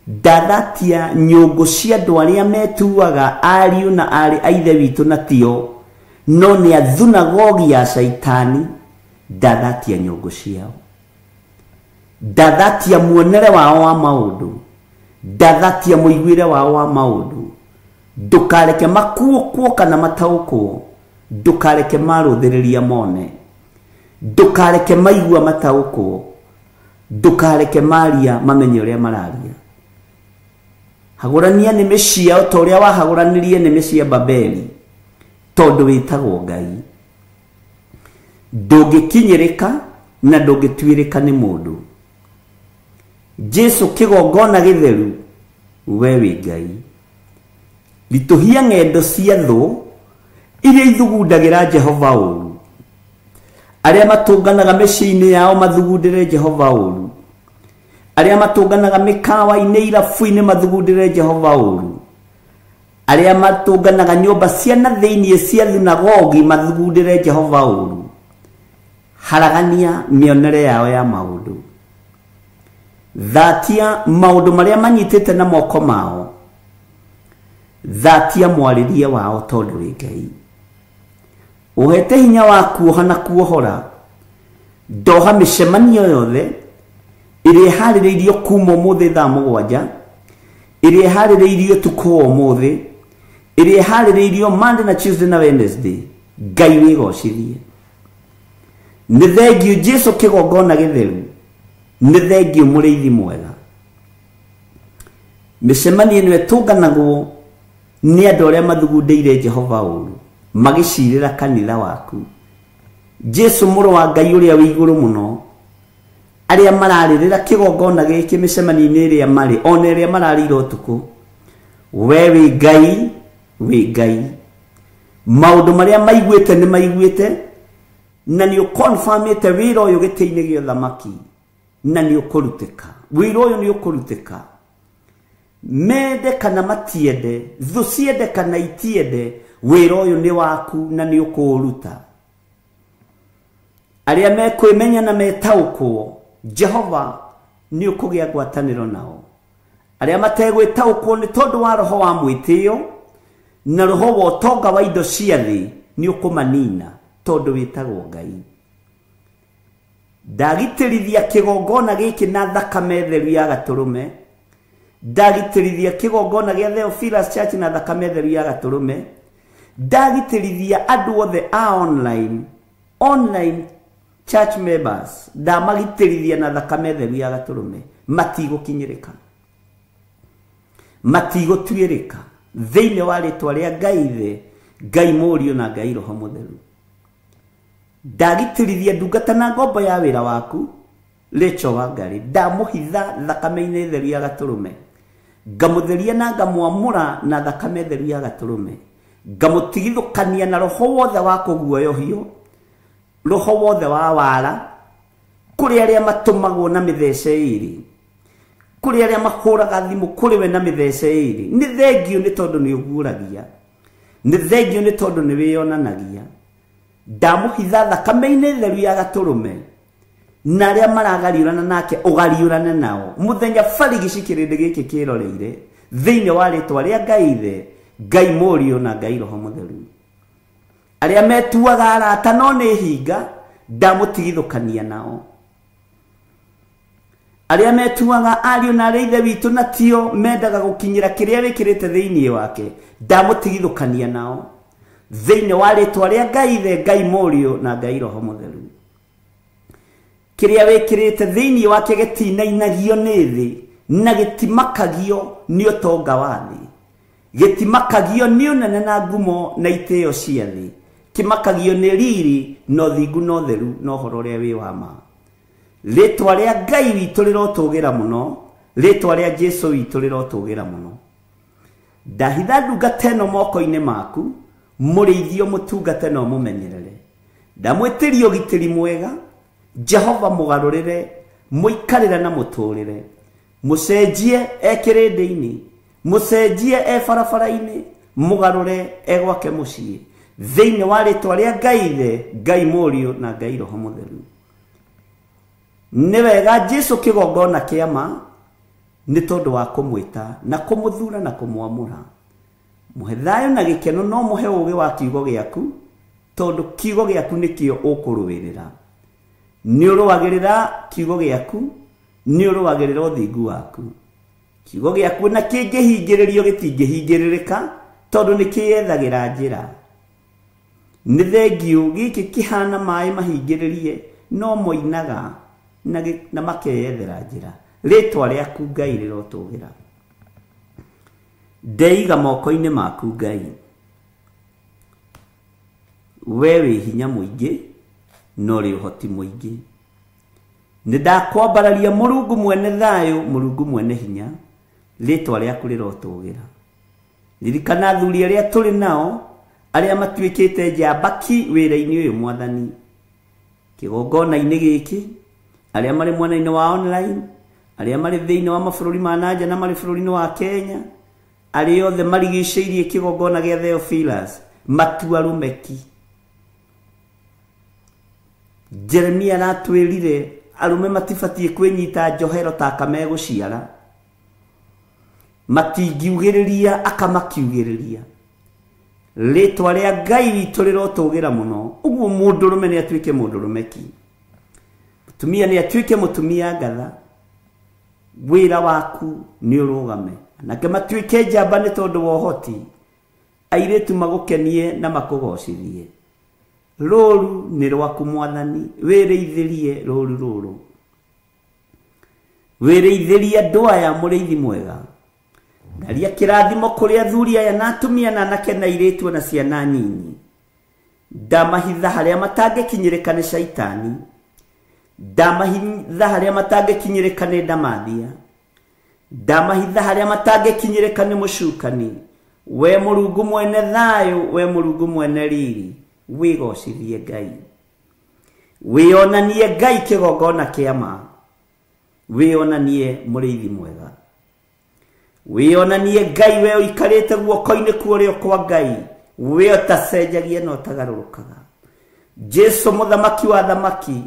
B: ndathatia nyũngũ cia andũ arĩa metuaga ariũ na arĩ a ithe witũ na tio no nĩ athunagogi ya Saitani ndathatia nyũngũ ciao ndathatia muonere wao wa maũndũ ndathatia mũiguĩre wao wa maũndũ ndũkareke makuũkwo kana mataũkwo ndũkareke marũthĩrĩria mone ndũkareke maigua mataũkwo ndũkareke maria mamenye ũrĩa mararia hagũrania nĩmĩ ciao ta ũrĩa wahagũranirie nĩmĩ cia Babeli tondũ wĩtagwo Ngai ndũngĩkinyĩrĩka na ndũngĩtuĩrĩka nĩ mũndũ Jesũ kĩgongona gĩtheru we wĩ Ngai litũhia ng'endo cia thũ iria ithugundagĩra Jehova ũru arĩa matũnganaga mĩciĩ-inĩ yao mathugundĩre Jehova ũru arĩa matũnganaga mĩkawa-inĩ irabu-inĩ mathugundĩre Jehova ũru arĩa matũnganaga nyũmba cia na thĩinĩ cia thunagogi mathugundĩre Jehova ũru haragania mĩonere yao ya maũndũ thatia maũndũ marĩa manyitĩte na moko mao thatia mwarĩrie wao tondũ wĩ Ngai ũhete hinya wa kuoha na kuohora ndoha mĩcemanio yothe ĩrĩa ĩharĩrĩirio kuma ũmũthĩ thaa 7 ĩrĩa ĩharĩrĩirio tukũ ũmũthĩ ĩrĩa ĩharĩrĩirio Monday na Tuesday na Wednesday Ngai wĩgocithie nĩ thengio Jesũ kĩgongona gĩtheru nĩ thengio mũrĩithi mwega mĩcemanio ĩno ĩtũnganagwo nĩ andũ arĩa mathugundĩire Jehova ũru magĩcirĩra kanitha waku Jesũ mũrũ wa Ngai ũrĩa wĩ igũrũ mũno arĩa mararĩrĩra kĩgongona gĩkĩ mĩcemanio-inĩ ĩrĩa marĩ ona ĩrĩa mararĩra ũtukũ we wĩ Ngai maundu maria maiguite ni maiguite na ni ukonfirmite wira uyu gitiini gio thamaki na ni ukuruteka wira uyu ni ukuruteka mende kana matiende thu ciende kana itiende wira uyu ni waku na ni ukuruta aria mekwimenya na metaukwo Jehova ni ukugia ngwataniro nao aria mategwitaukwo ni tondu wa roho wa mwitio na roho wa utonga wa indo cia thi ni ukumanina tondu witagwo Ngai ndagitirithia kigongona giki na thakame theru ya gaturume ndagitirithia kigongona gia Theophilus Church na thakame theru ya gaturume ndagitirithia andu othe a online church members ndamagitirithia na thakame theru ya gaturume matigokinyirika matigotuirika thiine wa ritwa ria Ngai the Ngai Murio na Ngai Roho Mutheru ndagitirithia ndungata na ngombo ya wira waku Lecho Wangari ndamuhitha thakame-ini theru ya gaturume ngamutheria na ngamwamura na thakame theru ya gaturume ngamutigithukania na roho wothe wa kuguoyohio roho wothe wa wara kuri aria matumagwo na mithece iri kuri aria mahuraga thimu kuri we na mithece iri ni thengio ni tondu ni uguragia ni thengio ni tondu ni wiyonanagia ndamuhitha thakame-ini theru ya gaturume na aria maragariurana nake ugariurane nao muthenya farigi kirinde giki kiroreire thiine wa ritwa ria Ngai the Ngai Murio na Ngai Roho Mutheru aria metuaga arata no ni hinga ndamutigithukania nao aria metuaga ario na aria ithe witu na tio mendaga gukinyira kiria wikirite thiini wake ndamutigithukania nao thiine wa ritwa ria Ngai the Ngai Murio na Ngai Roho Mutheru kiria wikirite thiini wake gitinainagio ni thi na gitimakagio ni utonga wa thi gitimakagio ni unene na ngumo na iteo cia thi kimakagio ni riri no thingu no theru no horo ria wi wa ma ritwa ria Ngai witu rirotugira muno ritwa ria Jesu witu rirotugira muno ndahitha ndungata ĩno moko-inĩ maku mũrĩithio mũtungate no mũmenyerere ndamwĩtĩria ũgitĩri mwega Jehova mugarurire muikarira na muturire mucenjie ekirindi-ini mucenjie barabara-ini mugarure egwake mucii thiine wa ritwa ria Ngai the Ngai Murio na Ngai Roho Mutheru ni wega Jesu kigongona kiama ni tondu wa kumwita na kumuthura na kumwamura muhe thayo na gikeno no muhe ugi wa kiugo giaku tondu kiugo giaku nikio ukuruwirira ni uruwagirira kiugo giaku ni uruwagirira uthingu waku kiugo giaku na kingihingiririo gitingihingĩrĩrĩka tondu ni kiethagira njira ni thengio giki kihana mai mahingĩrĩrie no moinaga na makeyethera njira ritwa riaku Ngai rirotugira ndeiga moko-inĩ maku Ngai we wi hinya muingi no ri uhoti muingi nindakwambararia Murungu mwene thayo Murungu mwene hinya ritwa riaku rirotugira ririkana athuri aria turi nao aria matuikite njambaki wira-ini uyu mwathani kigongona-ini giki aria mari mwena-ini wa online aria mari thiini wa mabururi ma nanja na mari bururi-ini wa Kenya aria othe marigicĩirie kigongona gia Theophilus matuarumeki Jeremia natwirire arume matibatie kwinyita njohero ta kameguciara matingiugiriria akamakiugiriria ritwa ria Ngai witu rirotugira muno uguo mundurume ni atuike mundurumeki mutumia ni atuike mutumia ngatha wira waku ni urugame nake matuike njamba ni tondu wa uhoti airetu magukenie na makugocithie roru ni rwaku mwathani wireithirie roru ruru wireithirie andu aya muriithi mwega ngaria kirathimo kuri athuri aya na atumia na anake na airetu na ciana nyinyi ndamahitha haria matangikinyirika ni shaitani ndamahitha haria matangikinyirika ni ndamathia ndamahitha haria matangikinyirika ni mucukani we Mulungu mwene thayo, we Mulungu mwene riri, wigocithie Ngai. Wionanie Ngai kigongona kia ma, wionanie Muriithi mwega. Wionanie Ngai we uikarite guoko-ini kurio kwa Ngai, we utacenjagia no tagarurukaga. Jesu muthamaki wa thamaki,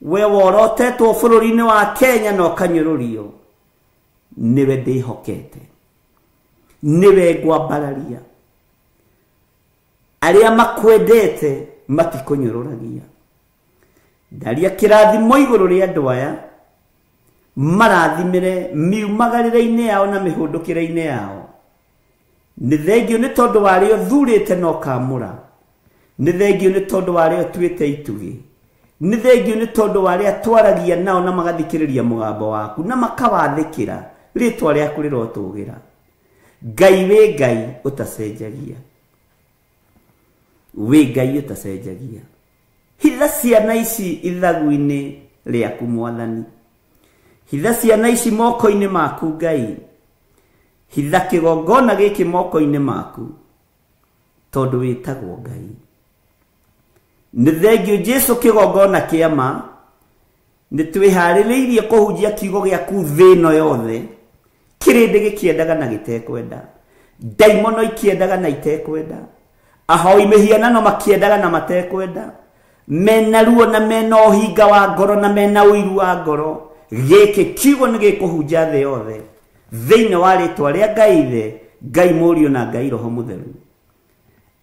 B: we worotetwo bururi-ini wa Kenya no kanyururio, niwe ndihokete, niwe ngwambararia. Aria makwendete matikunyururagia. Ndaria kirathimo iguru ria andu aya marathimire miumagarire-ini yao na mihundukire-ini yao. Ni thengio ni tondu wario thurite no kamura, ni thengio ni tondu wario tuite itugi, ni thengio ni tondu waria twaragia nao na magathikiriria mugambo waku na makawathikira ritwa riaku rirotugira. Ngai we Ngai utacenjagia, we Ngai utacenjagia. Hitha ciana ici ithagu-ini riaku Mwathani, hitha ciana ici moko-ini maku Ngai, hitha kigongona giki moko-ini maku, tondu witagwo Ngai. Ni thengio Jesu kigongona kia ma, ni twihaririirie kuhunjia kiugo giaku thi ino yothe, kirindi gikiendaga na gitekwenda, daimono ikiendaga na itekwenda, ahoi mihianano makiendaga na matekwenda, mena ruo na mena uhinga wa ngoro na mena uiru wa ngoro, giki kiugo ni gikuhunja thi yothe thiini wa ritwa ria Ngai the, Ngai Murio na Ngai Roho Mutheru.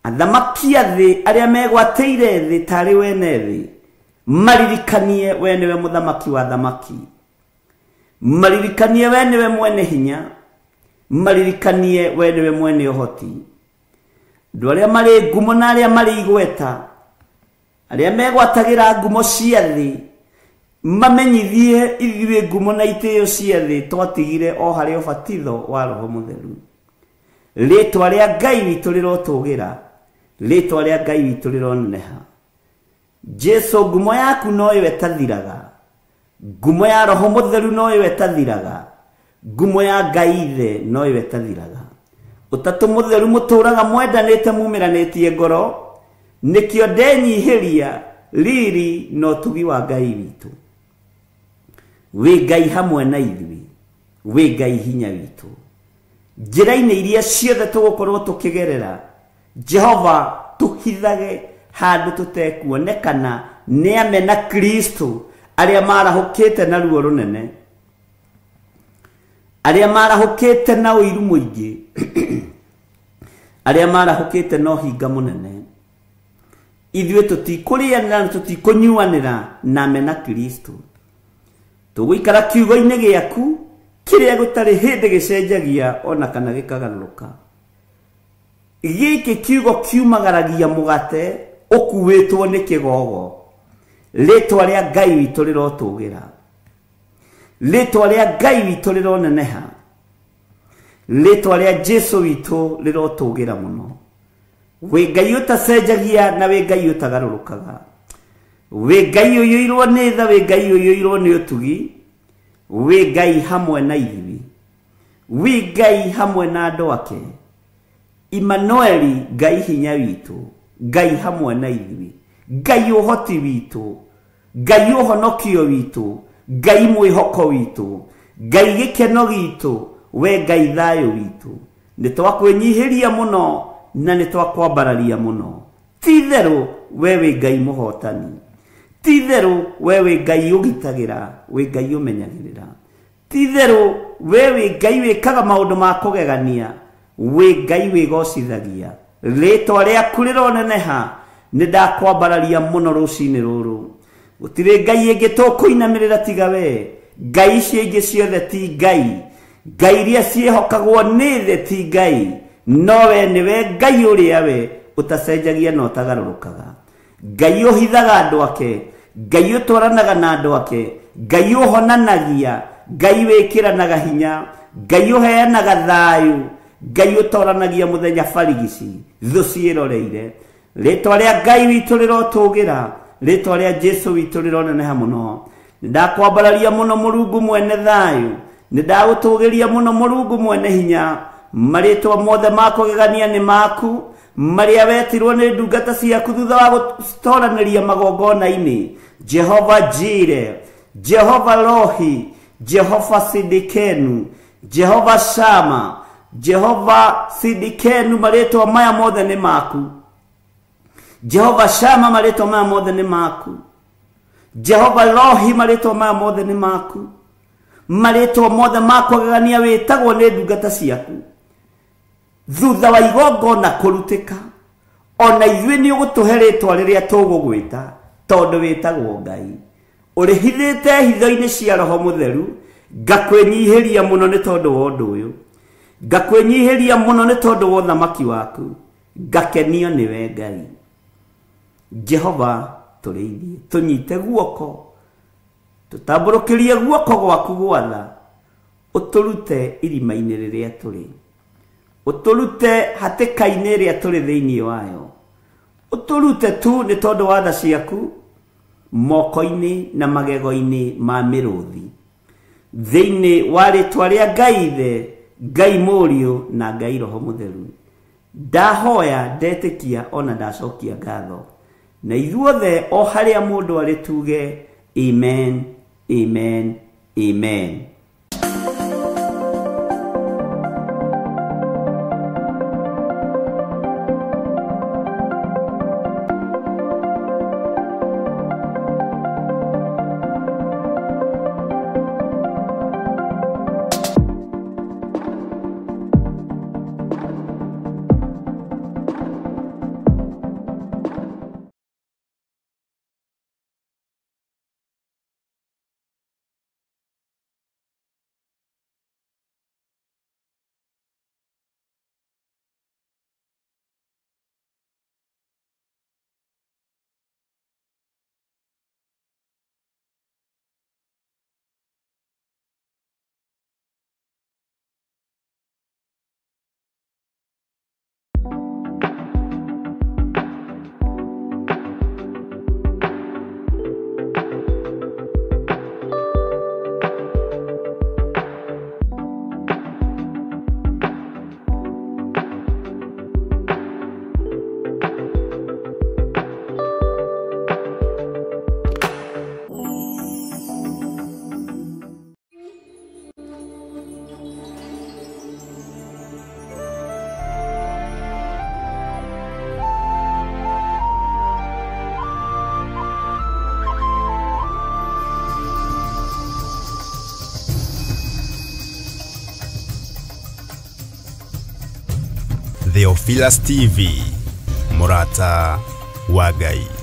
B: Athamaki a thi aria megwateire thi tari wene thi, maririkanie we niwe muthamaki wa thamaki, maririkanie we niwe mwene hinya, maririkanie we niwe mwene uhoti. Andu aria mari ngumo na aria mari igweta, aria megwatagira ngumo cia thi, mamenyithie ithuĩ ngumo na itĩo cia thĩ twatigire o harĩ ũbatitho wa Roho Mũtheru. Rĩtwa rĩa Ngai witũ rĩrotũgĩra, rĩtwa rĩa Ngai witũ rĩroneneha. Jesu, ngumo yaku no ĩyo ĩtathiraga, ngumo ya Roho Mũtheru no ĩyo ĩtathiraga, ngumo ya Ngai Ithe no ĩyo ĩtathiraga. Ũtatũ Mũtheru mũtũraga mwendanĩte mumiranĩtie ngoro, nĩkĩo ndenyihĩria riri no tugi wa Ngai witũ. We Ngai hamwe na ithuĩ, we Ngai hinya witũ. Njĩra-inĩ iria ciothe tũgũkorwo tũkĩgerera, Jehova tũhithage handũ tũtekuonekana nĩ amena Kristo arĩa marahũkĩte na ruo rũnene, arĩa marahũkĩte na ũiru mũingĩ, arĩa marahũkĩte na ũhinga mũnene. Ithuĩ tũtikũrĩanĩra na tũtikũnyuanĩra na amena Kristo. Tũgũikara kiugo-inĩ gĩaku kĩrĩa gũtarĩ hĩndĩ gĩcenjagia ona kana gĩkagarũrũka. Gĩkĩ kiugo kiumagaragia mũgate ũkuĩtwo nĩ kĩgogo. Rĩtwa rĩa Ngai witũ rĩrotũgĩra, rĩtwa rĩa Ngai witũ rĩroneneha, rĩtwa rĩa Jesu witũ rĩrotũgĩra mũno. We Ngai ũtacenjagia na we Ngai ũtagarũrũkaga, we Ngai ũiyũirwo nĩ tha, we Ngai ũiyũirwo nĩ ũtugi, we Ngai hamwe na ithuĩ, we Ngai hamwe na andũ ake, Immanueli, Ngai hinya witũ, Ngai hamwe na ithuĩ, Ngai ũhoti witũ, Ngai ũhonokio witũ, Ngai mwĩhoko witũ, Ngai gĩkeno gitũ, we Ngai thayũ witũ. Nĩ twakwĩnyihĩria mũno na nĩ twakwambararia mũno. Ti-itherũ we wĩ Ngai mũhotani, ti-itherũ we wĩ Ngai ũgitagĩra, wĩ Ngai ũmenyagĩrĩra, ti-itherũ we wĩ Ngai wĩkaga maũndũ ma kũgegania, wĩ Ngai wĩgocithagia. Rĩtwa rĩaku rĩroneneha, nĩ ndakwambararia mũno rũcinĩ rũrũ. Gũtirĩ Ngai ĩngĩ tũkũinamĩrĩra tiga we. Ngai icio ingĩ ciothe ti Ngai, Ngai iria ciĩhokagwo nĩ thĩ ti Ngai, no we nĩwe Ngai ũrĩa we ũtacenjagia na ũtagarũrũkaga. Ngai ũhithaga andũ ake, Ngai ũtwaranaga na andũ ake, Ngai ũhonanagia, Ngai wĩkĩranaga hinya, Ngai ũheanaga thayũ, Ngai ũtwaranagia mũthenya barigici thũ ciĩroreire. Rĩtwa rĩa Ngai witũ rĩrotũgĩra, rĩtwa rĩa Jesu witũ rĩroneneha mũno. Nĩndakwambararia mũno Mũrungu mwene thayũ, nĩndagũtũgĩria mũno Mũrungu mwene hinya, maritwa mothe makugegania ni maku maria wetirwo ni ndungata ciaku thutha wa gutoraniria magongona-ini Jehova Jire, Jehova Rohi, Jehova Sidikenu, Jehova Shama, Jehova Sidikenu, maritwa maya mothe ni maku. Jehova Shama, maritwa maya mothe ni maku. Jehova Rohi, maritwa maya mothe ni maku. Maritwa mothe makugegania witagwo ni ndungata ciaku thutha wa igongona kurutika, ona ithuĩ nĩ ũgũtũhe rĩtwa rĩrĩa tũgũgwĩta tondũ wĩtagwo Ngai. Ũrĩhithĩte hitho-inĩ cia Roho Mũtheru, ngakwĩnyihĩria mũno nĩ tondũ wa ũndũ ũyũ, ngakwĩnyihĩria mũno nĩ tondũ wa ũthamaki waku, ngakenio nĩwe Ngai. Jehova tũrĩithie, tũnyite guoko, tũtambũrũkĩrie guoko gwaku gwatha, ũtũrute irima-inĩ rĩrĩa tũrĩ, ũtũrute hatĩka-inĩ ĩrĩa tũrĩ thĩinĩ wayo, ũtũrute tu nĩ tondũ wa tha ciaku moko-inĩ na magego-inĩ ma mĩrũthi, thĩinĩ wa rĩtwa rĩa Ngai Ithe, Ngai Mũriũ na Ngai Roho Mũtheru. Ndahoya, ndetĩkia, ona ndacokia ngatho, na ithuothe o harĩa mũndũ arĩ tuge amen, amen, amen.
A: Theophilus TV, Murata wa Ngai.